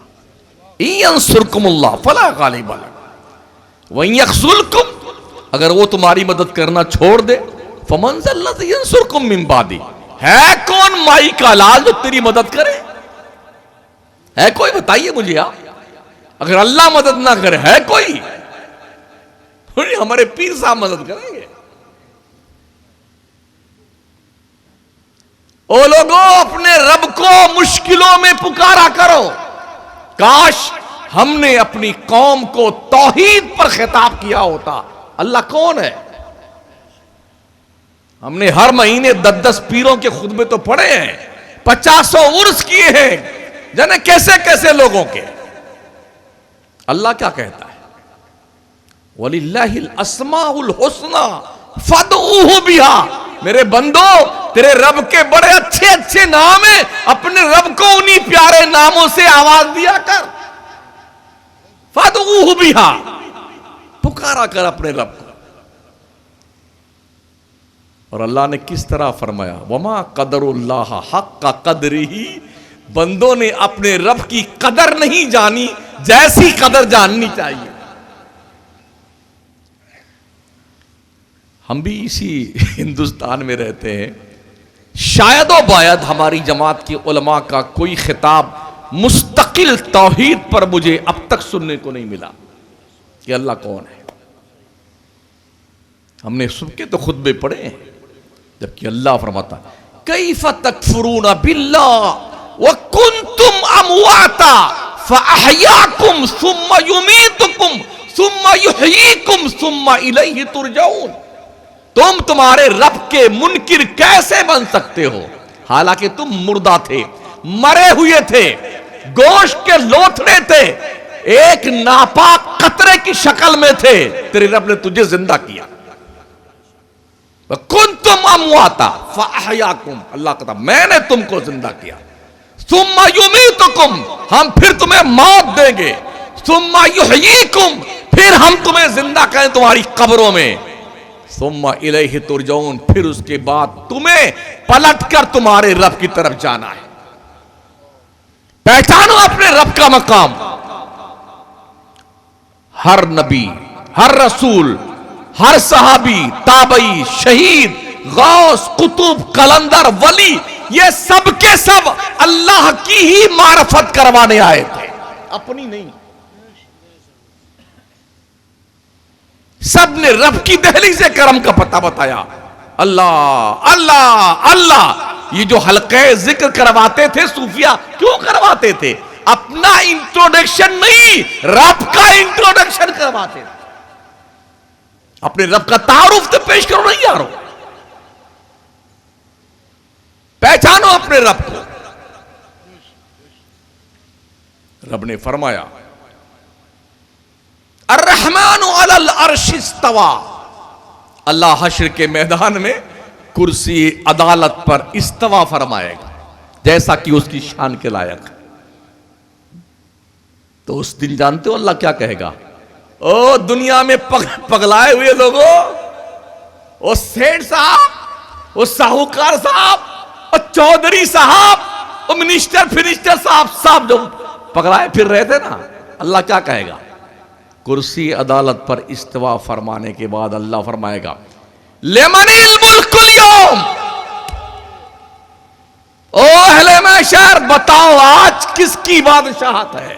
यंसुरकुमुल्लाह फला गालिब लकुम व यख्जुलकुम, अगर वो तुम्हारी मदद करना छोड़ दे, फमन ज़ल्लज़ी यंसुरकुम मिन बादी, है कौन माई का लाल जो तेरी मदद करे? है कोई? बताइए मुझे आप। अगर अल्लाह मदद ना करे, है कोई? हमारे पीर साहब मदद करेंगे? ओ लोगों, अपने रब को मुश्किलों में पुकारा करो। काश हमने अपनी कौम को तौहीद पर खिताब किया होता। अल्लाह कौन है? हमने हर महीने 10-10 पीरों के खुतबे तो पढ़े हैं, 50 उर्स किए हैं, जाने कैसे कैसे लोगों के। अल्लाह क्या कहता है? वलिल्लाहिल अस्माउल हुस्ना फदऊहु बिहा। मेरे बंदो, तेरे रब के बड़े अच्छे अच्छे नाम है, अपने रब को उन्हीं प्यारे नामों से आवाज दिया कर। फदऊहु बिहा, पुकारा कर अपने रब को। और अल्लाह ने किस तरह फरमाया? वमा कदरुल्लाह हक्का कदरिही, बंदों ने अपने रब की कदर नहीं जानी जैसी कदर जाननी चाहिए। हम भी इसी हिंदुस्तान में रहते हैं, शायद व बायद हमारी जमात के उलमा का कोई खिताब मुस्तकिल तौहीद पर मुझे अब तक सुनने को नहीं मिला कि अल्लाह कौन है। हमने सुबह तो खुतबे पढ़े हैं, जबकि अल्लाह फरमाता कैफ तकफुरूना बिल्लाह व कुंतुम अमवाता फअहयाकुम सुम्मा युमीतुकुम सुम्मा युहयीकुम सुम्मा इलैहि तुरजाऊन। तुम तुम्हारे रब के मुनकिर कैसे बन सकते हो, हालांकि तुम मुर्दा थे, मरे हुए थे, गोश्त के लोथड़े थे, एक नापाक कतरे की शक्ल में थे, तेरे रब ने तुझे जिंदा किया। कुंतुम अमवाता फअहयाकुम, अल्लाह कहता मैंने तुमको जिंदा किया। सुम्मा युमीतुकुम, हम फिर तुम्हें मौत देंगे। सुम्मा युहयीकुम, फिर हम तुम्हें जिंदा करें तुम्हारी कब्रों में, सुम्मा इलैहि तुरजऊन, फिर उसके बाद तुम्हें पलटकर तुम्हारे रब की तरफ जाना है। पहचानो अपने रब का मकाम। हर नबी, हर रसूल, हर सहाबी, ताबई, शहीद, गौस, कुतुब, कलंदर, वली, ये सब के सब अल्लाह की ही मारफत करवाने आए थे, अपनी नहीं। सब ने रब की दहली से करम का पता बताया। अल्लाह अल्लाह अल्लाह। ये जो हल्के जिक्र करवाते थे सूफिया, क्यों करवाते थे? अपना इंट्रोडक्शन नहीं, रब का इंट्रोडक्शन करवाते थे। अपने रब का तारुफ तो पेश करो नहीं यारो। पहचानो अपने रब को। रब ने फरमाया अर्रहमानु अलल अर्श इस्तवा। अल्लाह हश्र के मैदान में कुर्सी अदालत पर इस्तवा फरमाएगा, जैसा कि उसकी शान के लायक है। तो उस दिन जानते हो अल्लाह क्या कहेगा? ओ दुनिया में पगलाए हुए लोगों, ओ सेठ साहब, ओ साहूकार साहब, ओ चौधरी साहब, ओ मिनिस्टर फिनिस्टर साहब जो पगलाए फिर रहे थे ना, अल्लाह क्या कहेगा? कुर्सी अदालत पर इस्तवा फरमाने के बाद अल्लाह फरमाएगा लिमनिल मुल्कुल यौम। ओ अहले महशर, बताओ आज किसकी बादशाहत है?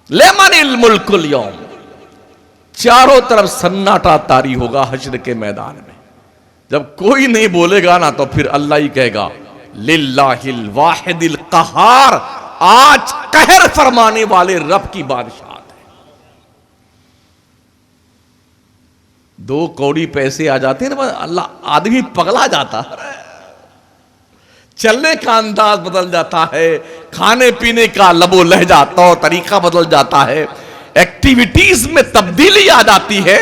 लिमनिल मुल्कुल यौम। चारों तरफ सन्नाटा तारी होगा हश्र के मैदान में। जब कोई नहीं बोलेगा ना, तो फिर अल्लाह ही कहेगा लिल्लाहिल वाहिदिल कहार। आज कहर फरमाने वाले रब की बादशाहत है। 2 कौड़ी पैसे आ जाते हैं ना, अल्लाह आदमी पगला जाता है। चलने का अंदाज बदल जाता है, खाने पीने का लबो लहजा तौर तरीका बदल जाता है, एक्टिविटीज में तब्दीली आ जाती है।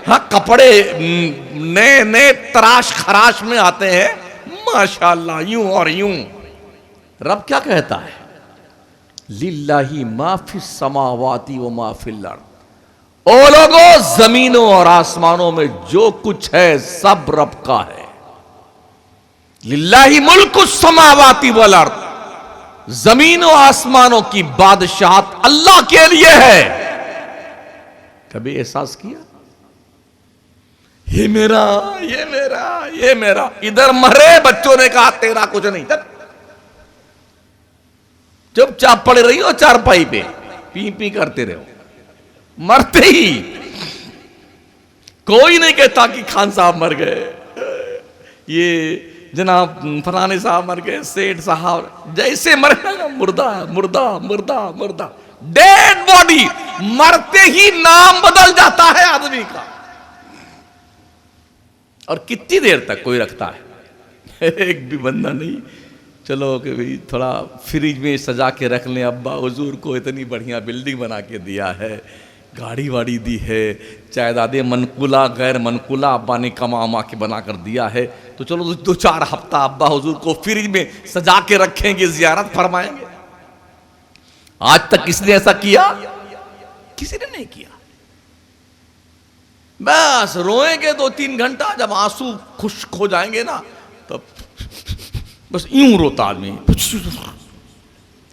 हाँ, कपड़े नए नए तराश खराश में आते हैं, माशाअल्लाह, यूं और यूं। रब क्या कहता है? लिल्लाही मा फिस समावाति व मा फिल अर्द। ओ लोगों, जमीनों और आसमानों में जो कुछ है सब रब का है। लिल्लाही मुल्कु समावाति वल अर्द। जमीनों आसमानों की बादशाहत अल्लाह के लिए है। कभी एहसास किया? ये मेरा, ये मेरा, ये मेरा। इधर मरे बच्चों ने कहा तेरा कुछ नहीं। चुपचाप पड़े रही हो चारपाई पे, पी पी करते रहो। मरते ही कोई नहीं कहता कि खान साहब मर गए, ये जनाब फलाने साहब मर गए, सेठ साहब। जैसे मरना, मुर्दा मुर्दा मुर्दा मुर्दा, डेड बॉडी। मरते ही नाम बदल जाता है आदमी का। और कितनी देर तक कोई रखता है? एक भी बंदा नहीं। चलो कि भाई थोड़ा फ्रिज में सजा के रख लें, अब्बा हुजूर को इतनी बढ़िया बिल्डिंग बना के दिया है, गाड़ी वाड़ी दी है, जायदादे मनकुला गैर मनकुला अब्बा ने कमा के बना कर दिया है, तो चलो 2-4 हफ्ता अब्बा हुजूर को फ्रिज में सजा के रखेंगे, जियारत फरमाएंगे। आज तक किसने ऐसा किया? किसी ने नहीं किया। बस रोएंगे 2-3 घंटा, जब आंसू खुश्क हो जाएंगे ना, तब बस यूं रोता आदमी,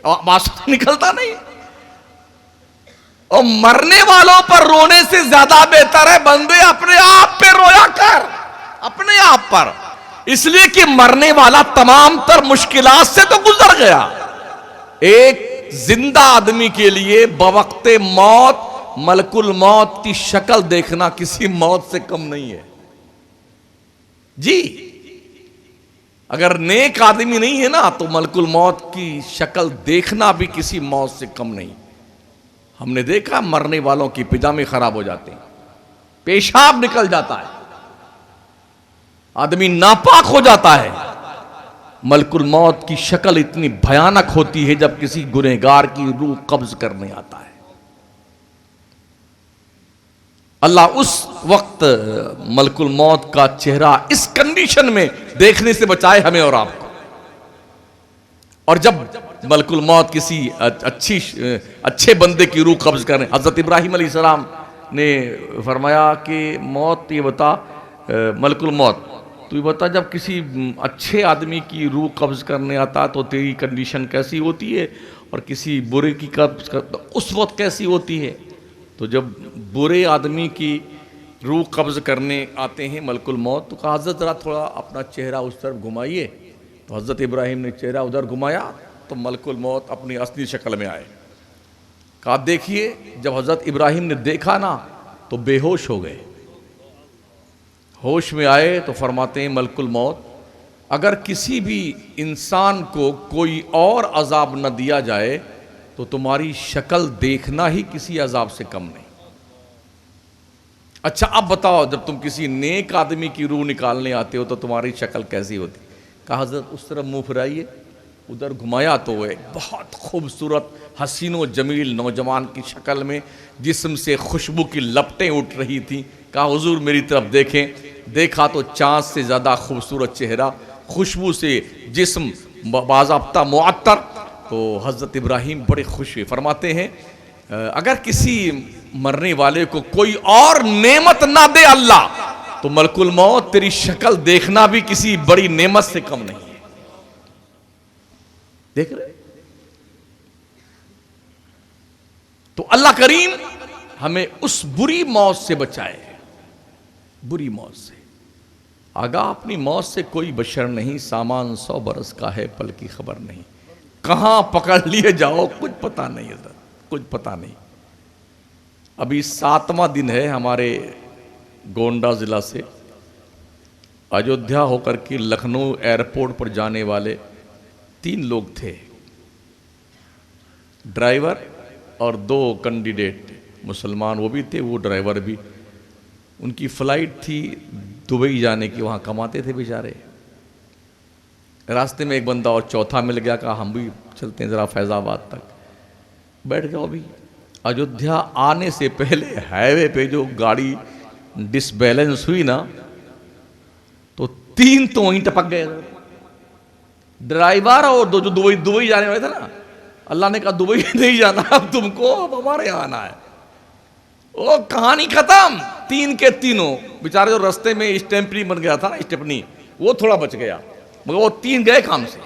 आंसू निकलता नहीं। और मरने वालों पर रोने से ज्यादा बेहतर है बंदे अपने आप पे रोया कर, अपने आप पर। इसलिए कि मरने वाला तमाम तर मुश्किलात से तो गुजर गया। एक जिंदा आदमी के लिए बवक्ते मौत मलकुल मौत की शक्ल देखना किसी मौत से कम नहीं है जी। अगर नेक आदमी नहीं है ना, तो मलकुल मौत की शक्ल देखना भी किसी मौत से कम नहीं। हमने देखा मरने वालों की पिजामे खराब हो जाते हैं, पेशाब निकल जाता है, आदमी नापाक हो जाता है। मलकुल मौत की शक्ल इतनी भयानक होती है जब किसी गुनहगार की रूह कब्ज करने आता है। अल्लाह उस वक्त मलकुल मौत का चेहरा इस कंडीशन में देखने से बचाए हमें और आपको। और जब मलकुल मौत किसी अच्छे बंदे की रूह कब्ज करें, हजरत इब्राहिम अलैहिस्सलाम ने फरमाया कि मौत ये बता, मलकुल मौत तू ये बता, जब किसी अच्छे आदमी की रूह कब्ज़ करने आता तो तेरी कंडीशन कैसी होती है, और किसी बुरे की कब्ज़ कर तो उस वक्त कैसी होती है। तो जब बुरे आदमी की रूह कब्ज़ करने आते हैं मलकुल मौत, तो कहा हज़रत ज़रा थोड़ा अपना चेहरा उस तरफ घुमाइए। तो हज़रत इब्राहिम ने चेहरा उधर घुमाया तो मलकुल मौत अपनी असली शक्ल में आए। कहा देखिए, जब हज़रत इब्राहिम ने देखा ना तो बेहोश हो गए। होश में आए तो फरमाते हैं मलकुल मौत, अगर किसी भी इंसान को कोई और अजाब न दिया जाए तो तुम्हारी शक्ल देखना ही किसी अजाब से कम नहीं। अच्छा अब बताओ, जब तुम किसी नेक आदमी की रूह निकालने आते हो तो तुम्हारी शक्ल कैसी होती। कहा हज़रत उस तरफ मुंह फिराइए, उधर घुमाया तो एक बहुत खूबसूरत हसीन व जमील नौजवान की शक्ल में जिस्म से खुशबू की लपटें उठ रही थीं। कहा हुजूर मेरी तरफ देखें। देखा तो चाँद से ज़्यादा खूबसूरत चेहरा, खुशबू से जिस्म बाज़ाब्ता मुअत्तर। तो हज़रत इब्राहीम बड़े खुश हुए। फरमाते हैं अगर किसी मरने वाले को कोई और नेमत ना दे अल्लाह, तो मलकुल मौत तेरी शक्ल देखना भी किसी बड़ी नेमत से कम नहीं है। देख रहे, तो अल्लाह करीम हमें उस बुरी मौत से बचाए, बुरी मौत से। आगा अपनी मौत से कोई बशर नहीं, सामान 100 बरस का है, पल की खबर नहीं। कहां पकड़ लिए जाओ कुछ पता नहीं है, कुछ पता नहीं। अभी 7वां दिन है हमारे गोंडा ज़िला से अयोध्या होकर के लखनऊ एयरपोर्ट पर जाने वाले 3 लोग थे, ड्राइवर और 2 कैंडिडेट मुसलमान वो भी थे, वो ड्राइवर भी। उनकी फ़्लाइट थी दुबई जाने की, वहाँ कमाते थे बेचारे। रास्ते में एक बंदा और चौथा मिल गया, कहा हम भी चलते हैं ज़रा फैज़ाबाद तक। बैठ गया। अभी अयोध्या आने से पहले हाईवे पे जो गाड़ी डिसबैलेंस हुई ना, तो 3 तो वहीं टपक गए, ड्राइवर और 2 जो दुबई जाने वाले थे ना। अल्लाह ने कहा दुबई नहीं जाना अब तुमको, अब हमारे यहाँ आना है। ओ कहानी खत्म। 3 के तीनों बेचारे, जो रास्ते में स्टेपनी बन गया था ना, स्टेपनी, वो थोड़ा बच गया, मगर वो 3 गए काम से।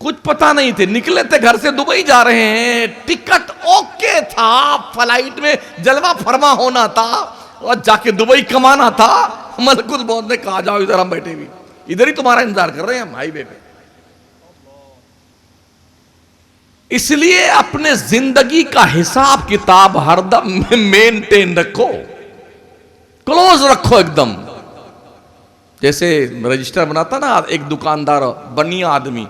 कुछ पता नहीं थे, निकले थे घर से, दुबई जा रहे हैं, टिकट ओके था, फ्लाइट में जलवा फरमा होना था और जाके दुबई कमाना था। मलकुल मौत ने कहा जाओ इधर, हम बैठे भी इधर ही तुम्हारा इंतजार कर रहे हैं हम हाईवे पे। इसलिए अपने जिंदगी का हिसाब किताब हरदम मेंटेन रखो, क्लोज रखो एकदम। जैसे रजिस्टर बनाता ना एक दुकानदार, बनिया आदमी,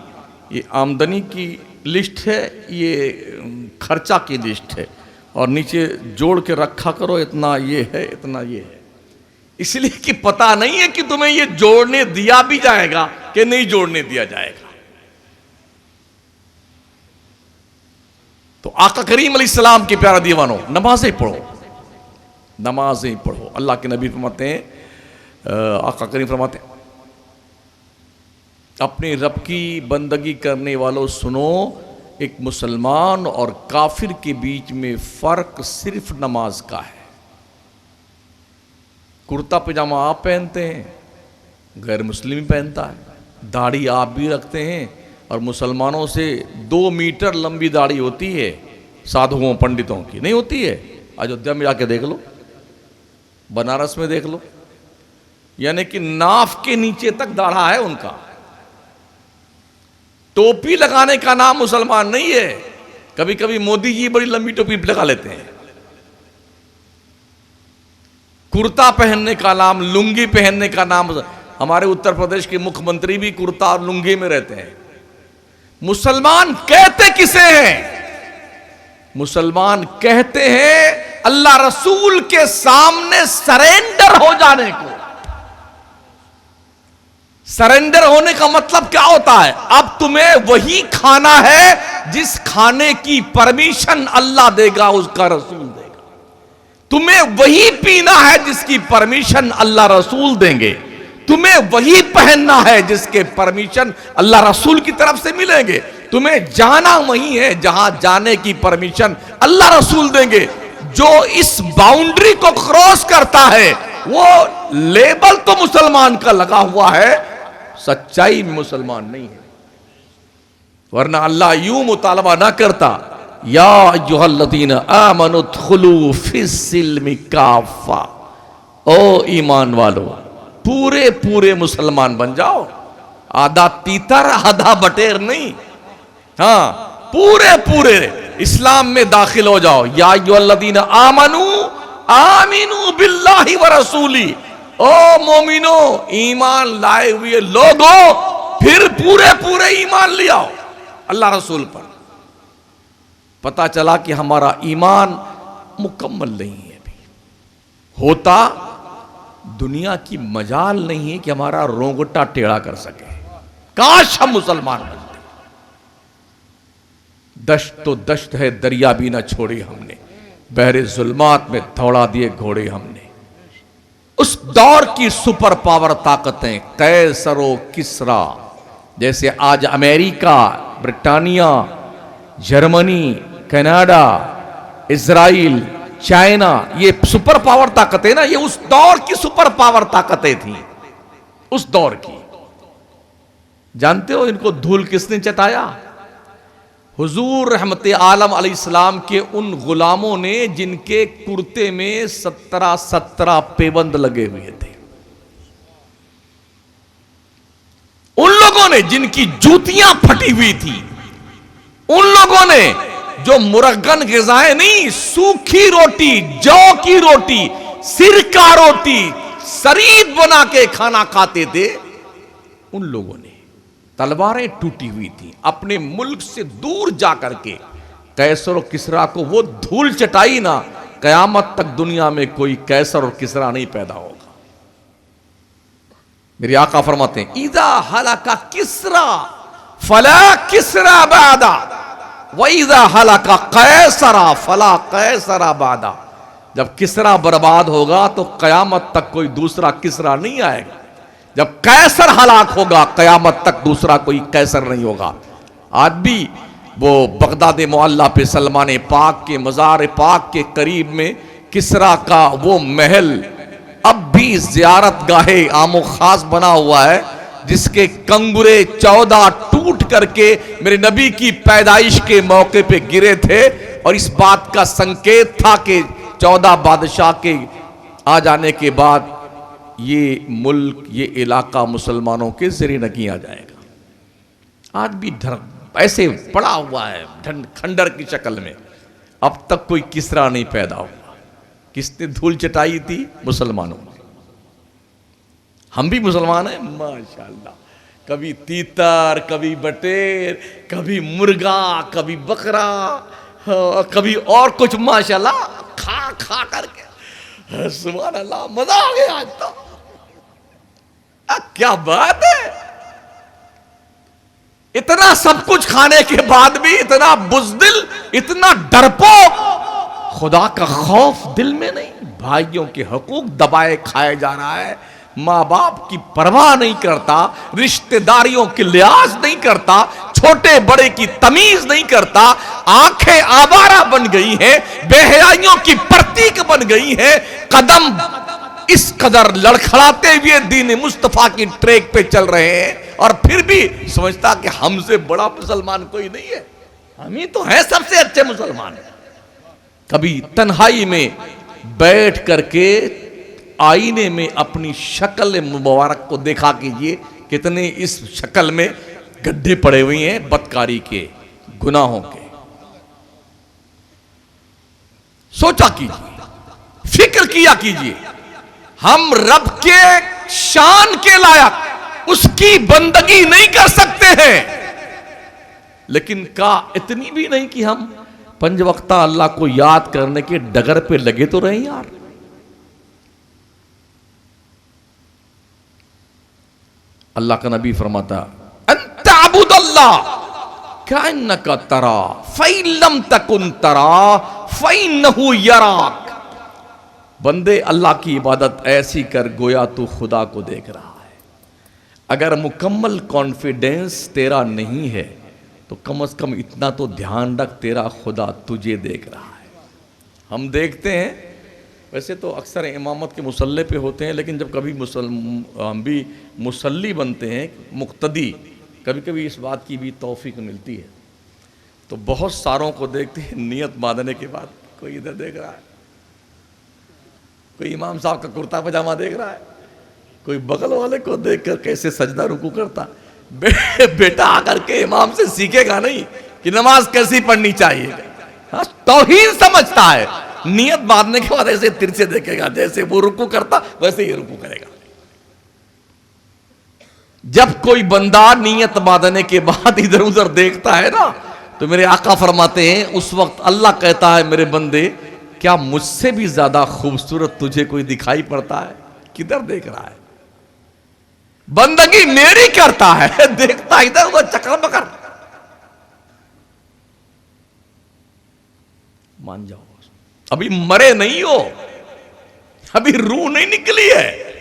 ये आमदनी की लिस्ट है, ये खर्चा की लिस्ट है, और नीचे जोड़ के रखा करो, इतना ये है, इतना ये है। इसलिए कि पता नहीं है कि तुम्हें ये जोड़ने दिया भी जाएगा कि नहीं जोड़ने दिया जाएगा। तो आका करीम अलैहिस्सलाम के प्यारा दीवानों, नमाजें पढ़ो, नमाजें पढ़ो। अल्लाह के नबी फरमाते हैं, आका करीम फरमाते हैं, अपने रब की बंदगी करने वालों सुनो, एक मुसलमान और काफिर के बीच में फर्क सिर्फ नमाज का है। कुर्ता पजामा आप पहनते हैं, गैर मुस्लिम भी पहनता है, दाढ़ी आप भी रखते हैं, और मुसलमानों से 2 मीटर लंबी दाढ़ी होती है, साधुओं पंडितों की नहीं होती है। अयोध्या में जाके देख लो, बनारस में देख लो, यानी कि नाफ के नीचे तक दाढ़ा है उनका। टोपी लगाने का नाम मुसलमान नहीं है। कभी कभी मोदी जी बड़ी लंबी टोपी लगा लेते हैं। कुर्ता पहनने का नाम, लुंगी पहनने का नाम, हमारे उत्तर प्रदेश के मुख्यमंत्री भी कुर्ता और लुंगी में रहते हैं। मुसलमान कहते किसे हैं? मुसलमान कहते हैं अल्लाह रसूल के सामने सरेंडर हो जाने को। सरेंडर होने का मतलब क्या होता है? अब तुम्हें वही खाना है जिस खाने की परमिशन अल्लाह देगा, उसका रसूल देगा। तुम्हें वही पीना है जिसकी परमिशन अल्लाह रसूल देंगे। तुम्हें वही पहनना है जिसके परमिशन अल्लाह रसूल की तरफ से मिलेंगे। तुम्हें जाना वही है जहां जाने की परमिशन अल्लाह रसूल देंगे। जो इस बाउंड्री को क्रॉस करता है वो लेबल तो मुसलमान का लगा हुआ है, सच्चाई में मुसलमान नहीं है। वरना अल्लाह यूं मुतालबा ना करता, या अय्युहल्लज़ीना आमनु उदखुलू फिस्सिल्मि काफ़ा, ओ ईमान वालो पूरे पूरे मुसलमान बन जाओ, आधा तीतर आधा बटेर नहीं, हाँ पूरे पूरे इस्लाम में दाखिल हो जाओ। या अय्युहल्लज़ीना आमनु आमिनु बिल्लाहि व रसूली, ओ मोमिनो ईमान लाए हुए लोगों फिर पूरे पूरे ईमान ले आओ अल्लाह रसूल पर। पता चला कि हमारा ईमान मुकम्मल नहीं है, अभी होता दुनिया की मजाल नहीं है कि हमारा रोंगटा टेढ़ा कर सके। काश हम मुसलमान बनते। दश्त तो दश्त है, दरिया भी ना छोड़ी हमने, बहरे जुल्मात में दौड़ा दिए घोड़े हमने। उस दौर की सुपर पावर ताकतें कैसरो किसरा, जैसे आज America, Britannia, Germany, Canada, Israel, China, ये सुपर पावर ताकतें ना, ये उस दौर की सुपर पावर ताकतें थी, उस दौर की। जानते हो इनको धूल किसने चटाया? हुजूर रहमत आलम अलैहिस्सलाम के उन गुलामों ने जिनके कुर्ते में 17 पेबंद लगे हुए थे, उन लोगों ने जिनकी जूतियां फटी हुई थी, उन लोगों ने जो मुरगन ग़िज़ाएं नहीं, सूखी रोटी, जौ की रोटी, सिरका रोटी, शरीद बना के खाना खाते थे, उन लोगों ने तलवारें टूटी हुई थी, अपने मुल्क से दूर जाकर के कैसर और किसरा को वो धूल चटाई ना, कयामत तक दुनिया में कोई कैसर और किसरा नहीं पैदा होगा। मेरे आका फरमाते हैं, इज़ा हलका किसरा फला किसरा बादा व इज़ा हलका कैसरा फला कैसरा बादा। जब किसरा बर्बाद होगा तो कयामत तक कोई दूसरा किसरा नहीं आएगा। जब कैसर हलाक होगा कयामत तक दूसरा कोई कैसर नहीं होगा। आज भी वो बगदाद मुअल्ला पे सलमान पाक के मज़ार पाक के करीब में किसरा का वो महल अब भी ज़ियारत गाहे आमो खास बना हुआ है, जिसके कंगुरे 14 टूट करके मेरे नबी की पैदाइश के मौके पे गिरे थे, और इस बात का संकेत था कि 14 बादशाह के आ जाने के बाद ये मुल्क, ये इलाका मुसलमानों के ज़ेरे नगी आ जाएगा। आज भी ऐसे पड़ा हुआ है खंडर की शक्ल में, अब तक कोई किसरा नहीं पैदा हुआ। किसने धूल चटाई थी? मुसलमानों ने। हम भी मुसलमान हैं माशाल्लाह, कभी तीतर, कभी बटेर, कभी मुर्गा, कभी बकरा, कभी और कुछ, माशाल्लाह खा खा करके सुभान अल्लाह, मजा आ गया आज तो। क्या बात है, इतना सब कुछ खाने के बाद भी इतना बुज़दिल, इतना डरपोक, खुदा का खौफ दिल में नहीं, भाइयों के हकूक दबाए खाए जा रहा है, माँ बाप की परवाह नहीं करता, रिश्तेदारियों की लिहाज नहीं करता, छोटे बड़े की तमीज नहीं करता, आंखें आवारा बन गई हैं, बेहयाइयों की प्रतीक बन गई हैं, कदम इस कदर लड़खड़ाते हुए दीन मुस्तफा की ट्रैक पे चल रहे हैं, और फिर भी समझता कि हमसे बड़ा मुसलमान कोई नहीं है, हम ही तो हैं सबसे अच्छे मुसलमान। कभी तन्हाई में बैठ करके आईने में अपनी शक्ल मुबारक को देखा कीजिए, कितने इस शक्ल में गड्ढे पड़े हुए हैं बदकारी के, गुनाहों के। सोचा कीजिए, फिक्र किया कीजिए, हम रब के शान के लायक उसकी बंदगी नहीं कर सकते हैं, लेकिन का इतनी भी नहीं कि हम पंज वक्ता अल्लाह को याद करने के डगर पे लगे तो रहे यार। अल्लाह का नबी फरमाता, अंतअबुदल्लाह कअन्नका तरा फइल्लम तकुन तरा फइन्नहु यराक। बंदे अल्लाह की इबादत ऐसी कर गोया तू खुदा को देख रहा है। अगर मुकम्मल कॉन्फिडेंस तेरा नहीं है तो कम से कम इतना तो ध्यान रख, तेरा खुदा तुझे देख रहा है। हम देखते हैं, वैसे तो अक्सर इमामत के मुसल्ले पे होते हैं, लेकिन जब कभी हम भी मुसल्ली बनते हैं, मुक्तदी, कभी कभी इस बात की भी तौफीक मिलती है, तो बहुत सारों को देखते हैं नियत बांधने के बाद कोई इधर देख रहा है, कोई इमाम साहब का कुर्ता पजामा देख रहा है, कोई बगल वाले को देखकर कैसे सजदा रुकू करता। बेटा आकर के इमाम से सीखेगा नहीं कि नमाज कैसी पढ़नी चाहिए, हाँ, तौहीद समझता है। नियत बांधने के बाद ऐसे तिरछे देखेगा, जैसे वो रुकू करता वैसे ही रुकू करेगा। जब कोई बंदा नियत बांधने के बाद इधर उधर देखता है ना, तो मेरे आका फरमाते हैं उस वक्त अल्लाह कहता है मेरे बंदे, क्या मुझसे भी ज्यादा खूबसूरत तुझे कोई दिखाई पड़ता है? किधर देख रहा है? बंदगी मेरी करता है, देखता इधर उधर चक्कर बकर। मान जाओ, अभी मरे नहीं हो, अभी रूह नहीं निकली है।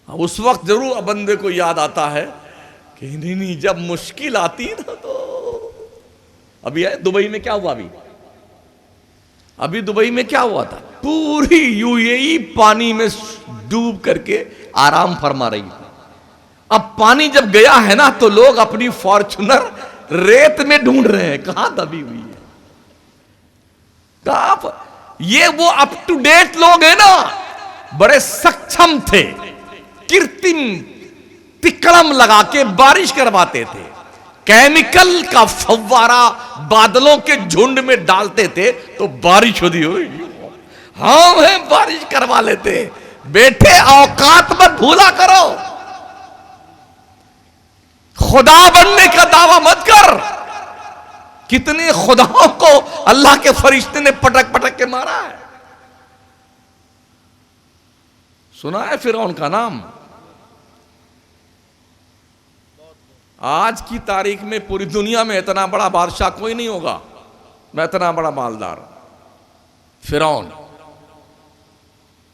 उस वक्त जरूर बंदे को याद आता है कि नहीं जब मुश्किल आती ना, तो अभी है दुबई में क्या हुआ, अभी दुबई में क्या हुआ था, पूरी यूएई पानी में डूब करके आराम फरमा रही थी। अब पानी जब गया है ना, तो लोग अपनी फॉर्च्यूनर रेत में ढूंढ रहे हैं, कहां दबी हुई है। ये वो अप टू डेट लोग हैं ना, बड़े सक्षम थे, कृत्रिम तिकड़म लगा के बारिश करवाते थे, केमिकल का फव्वारा बादलों के झुंड में डालते थे तो बारिश होती हुई। हम हैं बारिश करवा लेते। बेटे औकात मत भूला करो, खुदा बनने का दावा मत कर। कितने खुदाओं को अल्लाह के फरिश्ते ने पटक पटक के मारा है। सुना है फिरौन का नाम? आज की तारीख में पूरी दुनिया में इतना बड़ा बादशाह कोई नहीं होगा, इतना बड़ा मालदार। फिरौन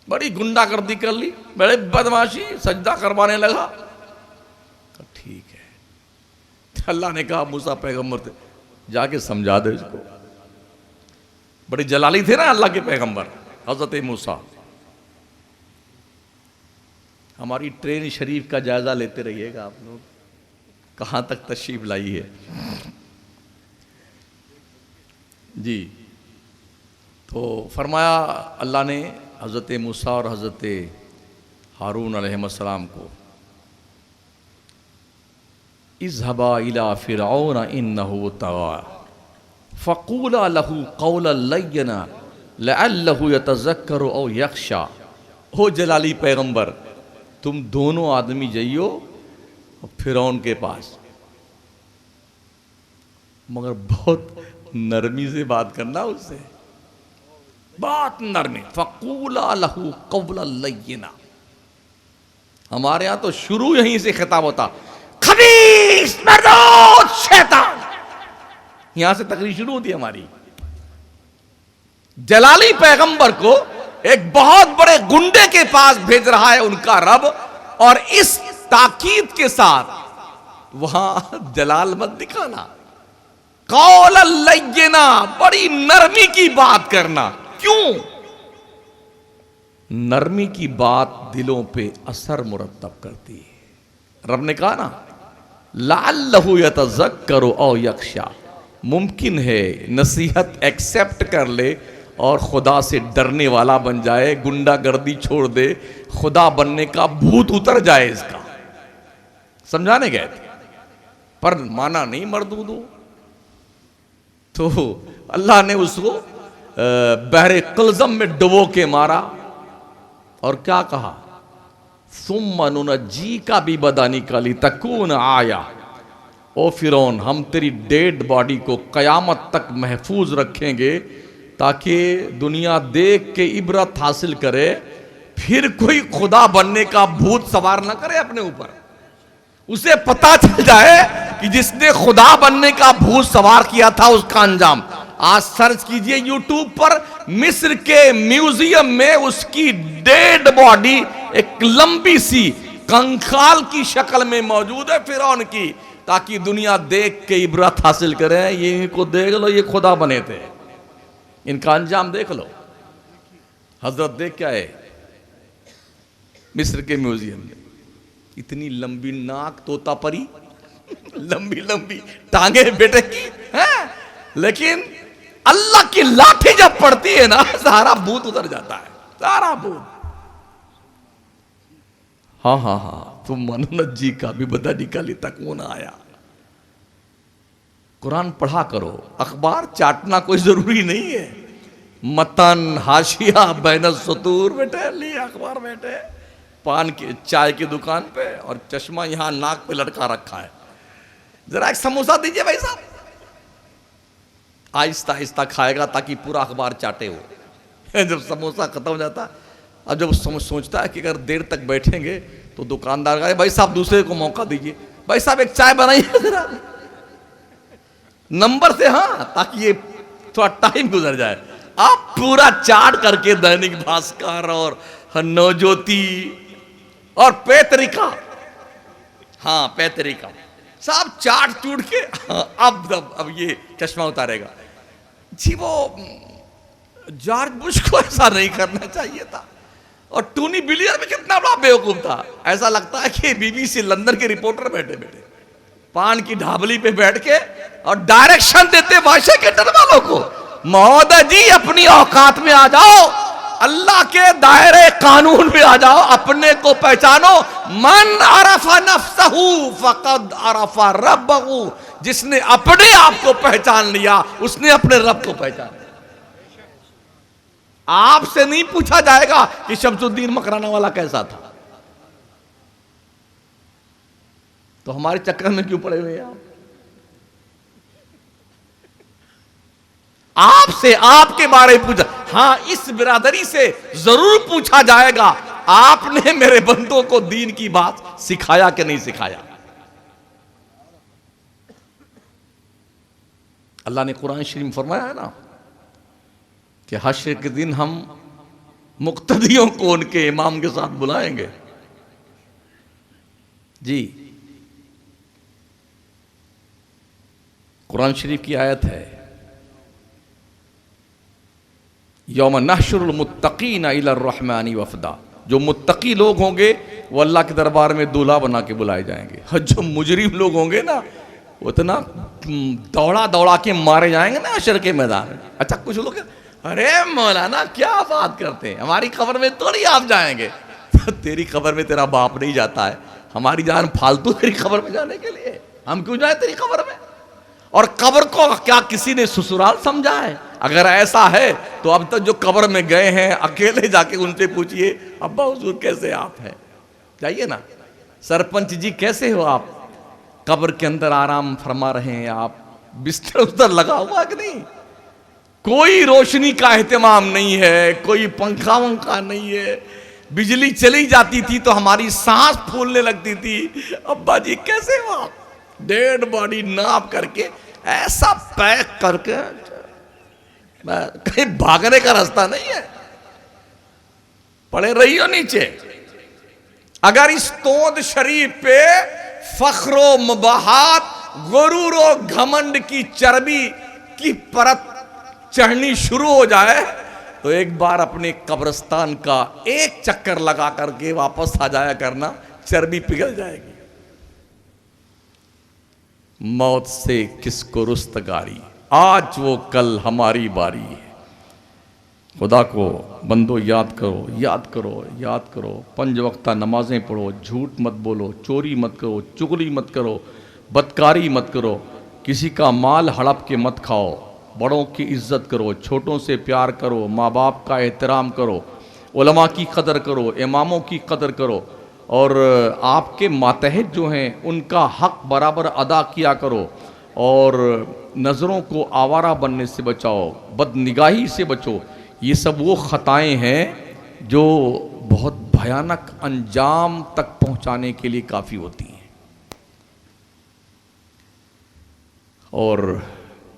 बड़ी गुंडागर्दी कर ली, बड़े बदमाशी, सजदा करवाने लगा। तो ठीक है, अल्लाह ने कहा मूसा पैगंबर थे, जाके समझा दे इसको। बड़ी जलाली थे ना अल्लाह के पैगंबर हजरत मूसा। हमारी ट्रेन शरीफ का जायजा लेते रहिएगा आप लोग, कहां तक तशरीफ लाई है जी। तो फरमाया अल्लाह ने हजरत मूसा और हजरत हारून अलैहिस्सलाम को, इज़हबा इला फिरऔन इन्नहु तग़ा फ़क़ूला लहू क़ौलन लय्यना लअल्लहु यतज़क्करु औ यख़शा। हो जलाली पैगंबर, तुम दोनों आदमी जाइयो फिरौन के पास, मगर बहुत नरमी से बात करना उससे, बात नरमी। फ़क़ूला लहू क़ौलन लय्यना। हमारे यहां तो शुरू यहीं से खिताब होता, खबीस मर्दूद शैतान, यहां से तकरीर शुरू होती है हमारी। जलाली पैगंबर को एक बहुत बड़े गुंडे के पास भेज रहा है उनका रब, और इस ताकीद के साथ वहां जलाल मत दिखाना, कौल लय्यना, बड़ी नरमी की बात करना। क्यों? नरमी की बात दिलों पे असर मुरत्तब करती है। रब ने कहा ना, लअल्लहु यतज़क्करु औ यख़शा, मुमकिन है नसीहत एक्सेप्ट कर ले और खुदा से डरने वाला बन जाए, गुंडागर्दी छोड़ दे, खुदा बनने का भूत उतर जाए इसका। समझाने गए थे पर माना नहीं मरदूदू। तो अल्लाह ने उसको बहरे कलज़म में डुबो के मारा और क्या कहा, सुम्मा नुनज्जीका बिबदानिका लितकून आया। ओ फिरौन, हम तेरी डेड बॉडी को कयामत तक महफूज रखेंगे ताकि दुनिया देख के इबरत हासिल करे, फिर कोई खुदा बनने का भूत सवार ना करे अपने ऊपर। उसे पता चल जाए कि जिसने खुदा बनने का भूत सवार किया था उसका अंजाम। आज सर्च कीजिए यूट्यूब पर, मिस्र के म्यूजियम में उसकी डेड बॉडी एक लंबी सी कंकाल की शक्ल में मौजूद है फिरौन की, ताकि दुनिया देख के इबरत हासिल करे, ये को देख लो ये खुदा बने थे। इनका अंजाम देख लो। हजरत देख क्या है मिस्र के म्यूजियम में, इतनी लंबी नाक तोता परी, लंबी लंबी टांगे बेटे की है, लेकिन अल्लाह की लाठी जब पड़ती है ना सारा भूत उतर जाता है, सारा भूत। हाँ हाँ हाँ, तुम मनोनत जी का भी बता निकाली तक वो ना आया। कुरान पढ़ा करो, अखबार चाटना कोई जरूरी नहीं है। मतन हाशिया बैन सतूर बेटे, लिए अखबार बेटे, पान की चाय की दुकान पे और चश्मा यहां नाक पे लटका रखा है। जरा एक समोसा दीजिए भाई साहब, आहिस्ता आहिस्ता खाएगा ताकि पूरा अखबार चाटे हो। जब समोसा खत्म हो जाता, अब जब सोचता है कि अगर देर तक बैठेंगे तो दुकानदार कहे भाई साहब दूसरे को मौका दीजिए, भाई साहब एक चाय बनाइए जरा नंबर से, हाँ, ताकि ये थोड़ा टाइम गुजर जाए। आप पूरा चाट करके दैनिक भास्कर और नवज्योति और पैतृका, हाँ पैतृका सब चाट चूट के, हाँ, अब ये चश्मा उतारेगा जी। वो जॉर्ज बुश को ऐसा नहीं करना चाहिए था, और टोनी ब्लेयर में कितना बड़ा बेवकूफ था। ऐसा लगता है कि बीबीसी लंदन के रिपोर्टर बैठे बैठे पान की ढाबली पे बैठ के और डायरेक्शन देते वाशिंगटन वालों को, महोदय जी अपनी औकात में आ जाओ, अल्लाह के दायरे कानून में आ जाओ, अपने को पहचानो। मन अरफा नफ्सहू फकद अरफा रब्बहू, जिसने अपने आप को पहचान लिया उसने अपने रब को पहचान लिया। आपसे नहीं पूछा जाएगा कि शमसुद्दीन मकराना वाला कैसा था, तो हमारे चक्कर में क्यों पड़े हुए आप? आपसे आपके बारे में पूछा, हाँ इस बिरादरी से जरूर पूछा जाएगा आपने मेरे बंदों को दीन की बात सिखाया कि नहीं सिखाया। अल्लाह ने कुरान शरीफ में फरमाया है ना कि हश्र के दिन हम मुक्तदियों को उनके इमाम के साथ बुलाएंगे जी। कुरान शरीफ की आयत है, यौम नहशुरुल मुत्तकीन इलर रहमानी वफदा, जो मुत्तकी लोग होंगे वो अल्लाह के दरबार में दूल्हा बना के बुलाए जाएंगे, और जो मुजरिम लोग होंगे ना उतना दौड़ा दौड़ा के मारे जाएंगे ना हशर के मैदान में। अच्छा कुछ लोग अरे मौलाना क्या बात करते हैं, हमारी खबर में थोड़ी आप जाएंगे। तेरी खबर में तेरा बाप नहीं जाता है, हमारी जान फालतू तेरी खबर में जाने के लिए, हम क्यों जाए तेरी खबर में? और कब्र को क्या किसी ने ससुराल समझा है? अगर ऐसा है तो अब तक जो कब्र में गए हैं अकेले जाके उनसे पूछिए अब्बा हुजूर कैसे आप हैं, जाइए ना, सरपंच जी कैसे हो आप, कब्र के अंदर आराम फरमा रहे हैं आप, बिस्तर उस्तर लगा हुआ कि नहीं, कोई रोशनी का एहतमाम नहीं है, कोई पंखा वंखा नहीं है, बिजली चली जाती थी तो हमारी सांस फूलने लगती थी, अब्बा जी कैसे हो आप, डेड बॉडी नाप करके ऐसा पैक करके, कहीं भागने का रास्ता नहीं है, पड़े रहियो नीचे। अगर इस तोद शरीफ पे फख्रो मुबाहात गुरूरो घमंड की चर्बी की परत चढ़नी शुरू हो जाए तो एक बार अपने कब्रिस्तान का एक चक्कर लगा करके वापस आ जाया करना, चर्बी पिघल जाएगी। मौत से किसको रुस्तगारी, आज वो कल हमारी बारी है। खुदा को बंदो याद करो, याद करो, याद करो, 5 वक्ता नमाजें पढ़ो, झूठ मत बोलो, चोरी मत करो, चुगली मत करो, बदकारी मत करो, किसी का माल हड़प के मत खाओ, बड़ों की इज्जत करो, छोटों से प्यार करो, माँ बाप का एहतराम करो, उलमा की कदर करो, इमामों की कदर करो, और आपके मातहत जो हैं उनका हक बराबर अदा किया करो, और नज़रों को आवारा बनने से बचाओ, बदनिगाही से बचो। ये सब वो ख़ताएँ हैं जो बहुत भयानक अंजाम तक पहुंचाने के लिए काफ़ी होती हैं। और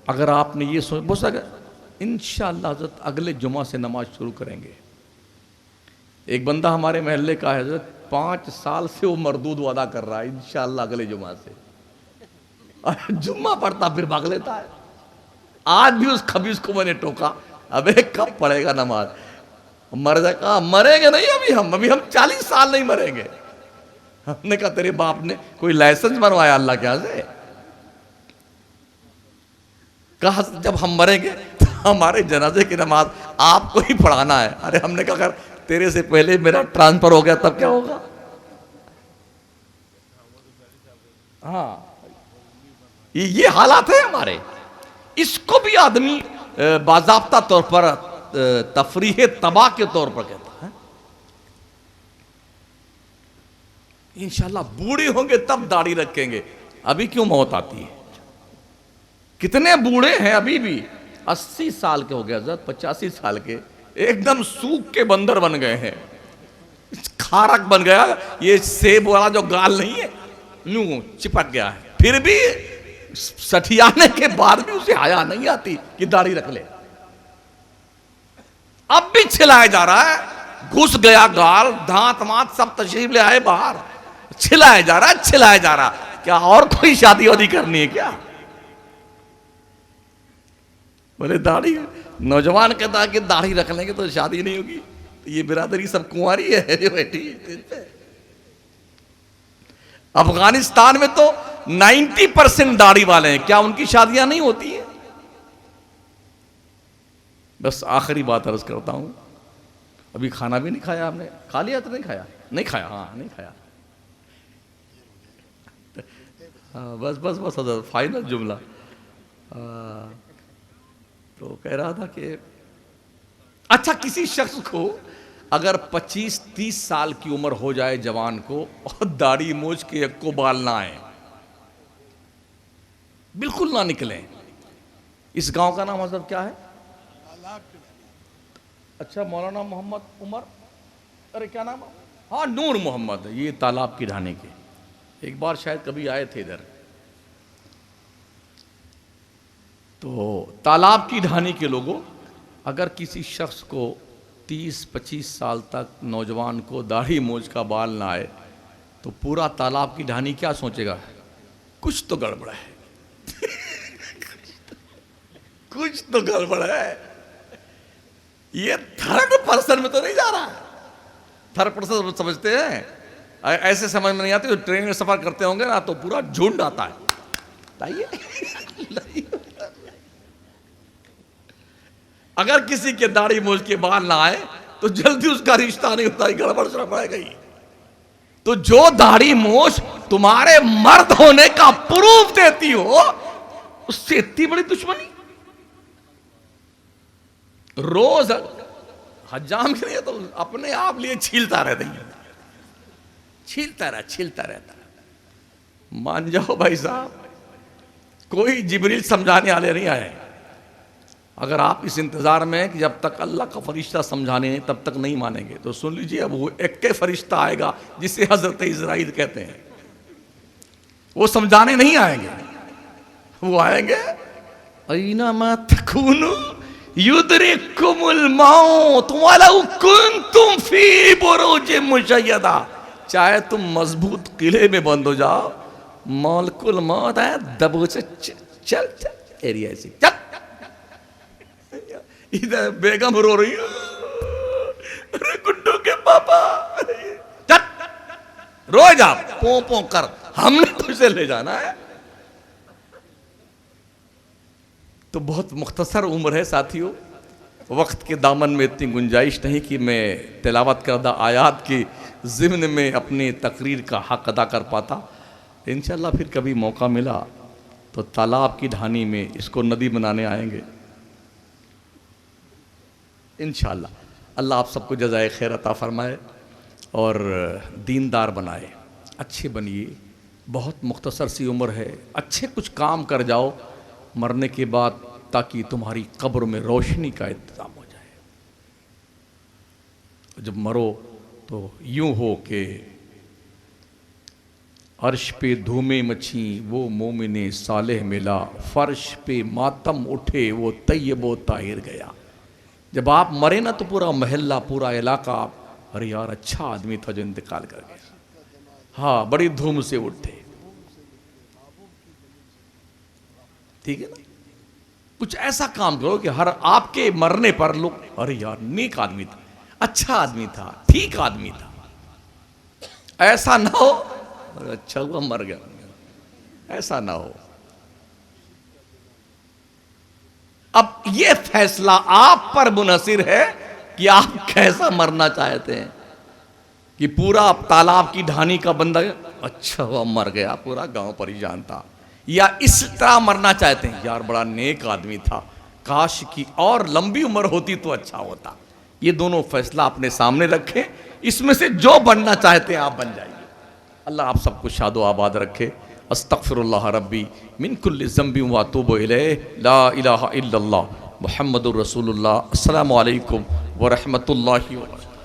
अगर आपने ये सोच बस, अगर इंशाअल्लाह हज़रत अगले जुमा से नमाज शुरू करेंगे। एक बंदा हमारे महल्ले का है हज़रत, 5 साल से वो मरदूद वादा कर रहा है इंशाअल्लाह अगले जुमा से, और जुम्मा पढ़ता फिर भाग लेता है। आज भी उस खबीस को मैंने टोका, अबे कब पढ़ेगा नमाज? मर जा, कहा मरेंगे नहीं अभी हम 40 साल नहीं मरेंगे। हमने कहा तेरे बाप ने कोई लाइसेंस बनवाया अल्लाह के यहाँ से? कहा जब हम मरेंगे तो हमारे जनाजे की नमाज आपको ही पढ़ाना है। अरे हमने कहा अगर तेरे से पहले मेरा ट्रांसफर हो गया तब क्या होगा? हाँ, ये हालात है हमारे। इसको भी आदमी बाज़ाब्ता तौर पर तफरीह तबाह के तौर पर कहता है। इंशाल्लाह बूढ़े होंगे तब दाढ़ी रखेंगे, अभी क्यों मौत आती है? कितने बूढ़े हैं अभी भी, 80 साल के हो गए, 85 साल के, एकदम सूख के बंदर बन गए हैं, खारक बन गया। ये सेब वाला जो गाल नहीं है यूं चिपक गया है, फिर भी सठियाने के बाद भी उसे हया नहीं आती कि दाढ़ी रख ले। अब भी छिलाया जा रहा है, घुस गया गाल, दांत मात सब तशरीफ ले आए बाहर, छिलाया जा रहा है, छिलाया जा रहा। क्या और कोई शादी वादी करनी है क्या? बोले दाढ़ी, नौजवान कहता है कि दाढ़ी रख लेंगे तो शादी नहीं होगी। तो ये बिरादरी सब कुंवारी है जो बैठी। अफगानिस्तान में तो 90% दाढ़ी वाले हैं, क्या उनकी शादियां नहीं होती हैं? बस आखिरी बात अर्ज करता हूं, अभी खाना भी नहीं खाया आपने? खा लिया तो नहीं खाया? नहीं खाया, हाँ नहीं खाया। हाँ, बस बस बस फाइनल जुमला। तो कह रहा था कि अच्छा, किसी शख्स को अगर 25-30 साल की उम्र हो जाए जवान को और दाढ़ी मूछ के एक को बाल ना आए, बिल्कुल ना निकले, इस गांव का नाम मतलब क्या है? अच्छा, मौलाना मोहम्मद उमर, अरे क्या नाम? हाँ, नूर मोहम्मद। ये तालाब की ढाने के, एक बार शायद कभी आए थे इधर। तो तालाब की ढानी के लोगों, अगर किसी शख्स को 30-25 साल तक नौजवान को दाढ़ी मूछ का बाल ना आए तो पूरा तालाब की ढानी क्या सोचेगा? कुछ तो गड़बड़ है। कुछ तो गड़बड़ है। ये थर्ड पर्सन में तो नहीं जा रहा। थर्ड पर्सन समझते हैं, ऐसे समझ में नहीं आते। जो ट्रेन में सफर करते होंगे ना तो पूरा झुंड आता है, लाइए। अगर किसी के दाढ़ी मूछ के बाल ना आए तो जल्दी उसका रिश्ता नहीं होता, गड़बड़ सड़बड़ गई। तो जो दाढ़ी मूछ तुम्हारे मर्द होने का प्रूफ देती हो, उससे इतनी बड़ी दुश्मनी। रोज हजाम के लिए तो अपने आप लिए छीलता रहता है, छीलता रहता। मान जाओ भाई साहब, कोई जिब्रील समझाने वाले नहीं आए। अगर आप इस इंतजार में हैं कि जब तक अल्लाह का फरिश्ता समझाने नहीं तब तक नहीं मानेंगे, तो सुन लीजिए, अब वो एक के फरिश्ता आएगा जिसे हजरत इज़राइल कहते हैं। वो समझाने नहीं आएंगे, वो आएंगे अय्युमा तकूनु युदरिकुमुल मौत वलौ कुंतुम फी बुरूजिन मुशय्यदा। चाहे तुम मजबूत किले में बंद हो जाओ, मलकुल मौत है दबोचे चल एरिया से चल। इधर बेगम रो रही है, अरे गुड्डू के पापा, चल रो जा, पो पो कर, हमने तुझे ले जाना है। तो बहुत मुख्तसर उम्र है साथियों, वक्त के दामन में इतनी गुंजाइश नहीं कि मैं तिलावत करदा आयात की ज़िम्न में अपनी तकरीर का हक अदा कर पाता। इंशाअल्लाह फिर कभी मौका मिला तो तालाब की ढानी में इसको नदी बनाने आएंगे इंशाअल्लाह। अल्लाह आप सबको जज़ाए खैर अता फरमाए और दीनदार बनाए, अच्छे बनिए। बहुत मुख्तसर सी उम्र है, अच्छे कुछ काम कर जाओ मरने के बाद, ताकि तुम्हारी कब्र में रोशनी का इंतज़ाम हो जाए। जब मरो तो यूं हो कि अर्श पे धूमे मची वो मोमिने सालेह मिला, फर्श पे मातम उठे वो तैयबो ताहिर गया। जब आप मरे ना तो पूरा महल्ला, पूरा इलाका, अरे यार अच्छा आदमी था जो इंतकाल कर गया, हाँ बड़ी धूम से उठे, ठीक है ना। कुछ ऐसा काम करो कि हर आपके मरने पर लोग, अरे यार नेक आदमी था, अच्छा आदमी था, ठीक आदमी था। ऐसा ना हो अरे अच्छा हुआ मर गया, ऐसा ना हो। अब यह फैसला आप पर मुनहसिर है कि आप कैसा मरना चाहते हैं। कि पूरा तालाब की ढानी का बंदा अच्छा हुआ मर गया, पूरा गांव परेशान था, या इस तरह मरना चाहते हैं यार बड़ा नेक आदमी था, काश की और लंबी उम्र होती तो अच्छा होता। ये दोनों फैसला अपने सामने रखें, इसमें से जो बनना चाहते हैं आप बन जाइए। अल्लाह आप सबको शादो आबाद रखे। अस्तगफिरुल्लाह रब्बी मिन कुल्लि ज़ंबि व अतूबु इलैहि, ला इलाहा इल्लल्लाह मुहम्मदुर रसूलुल्लाह। अस्सलामु अलैकुम व रहमतुल्लाहि व बरकातुहू।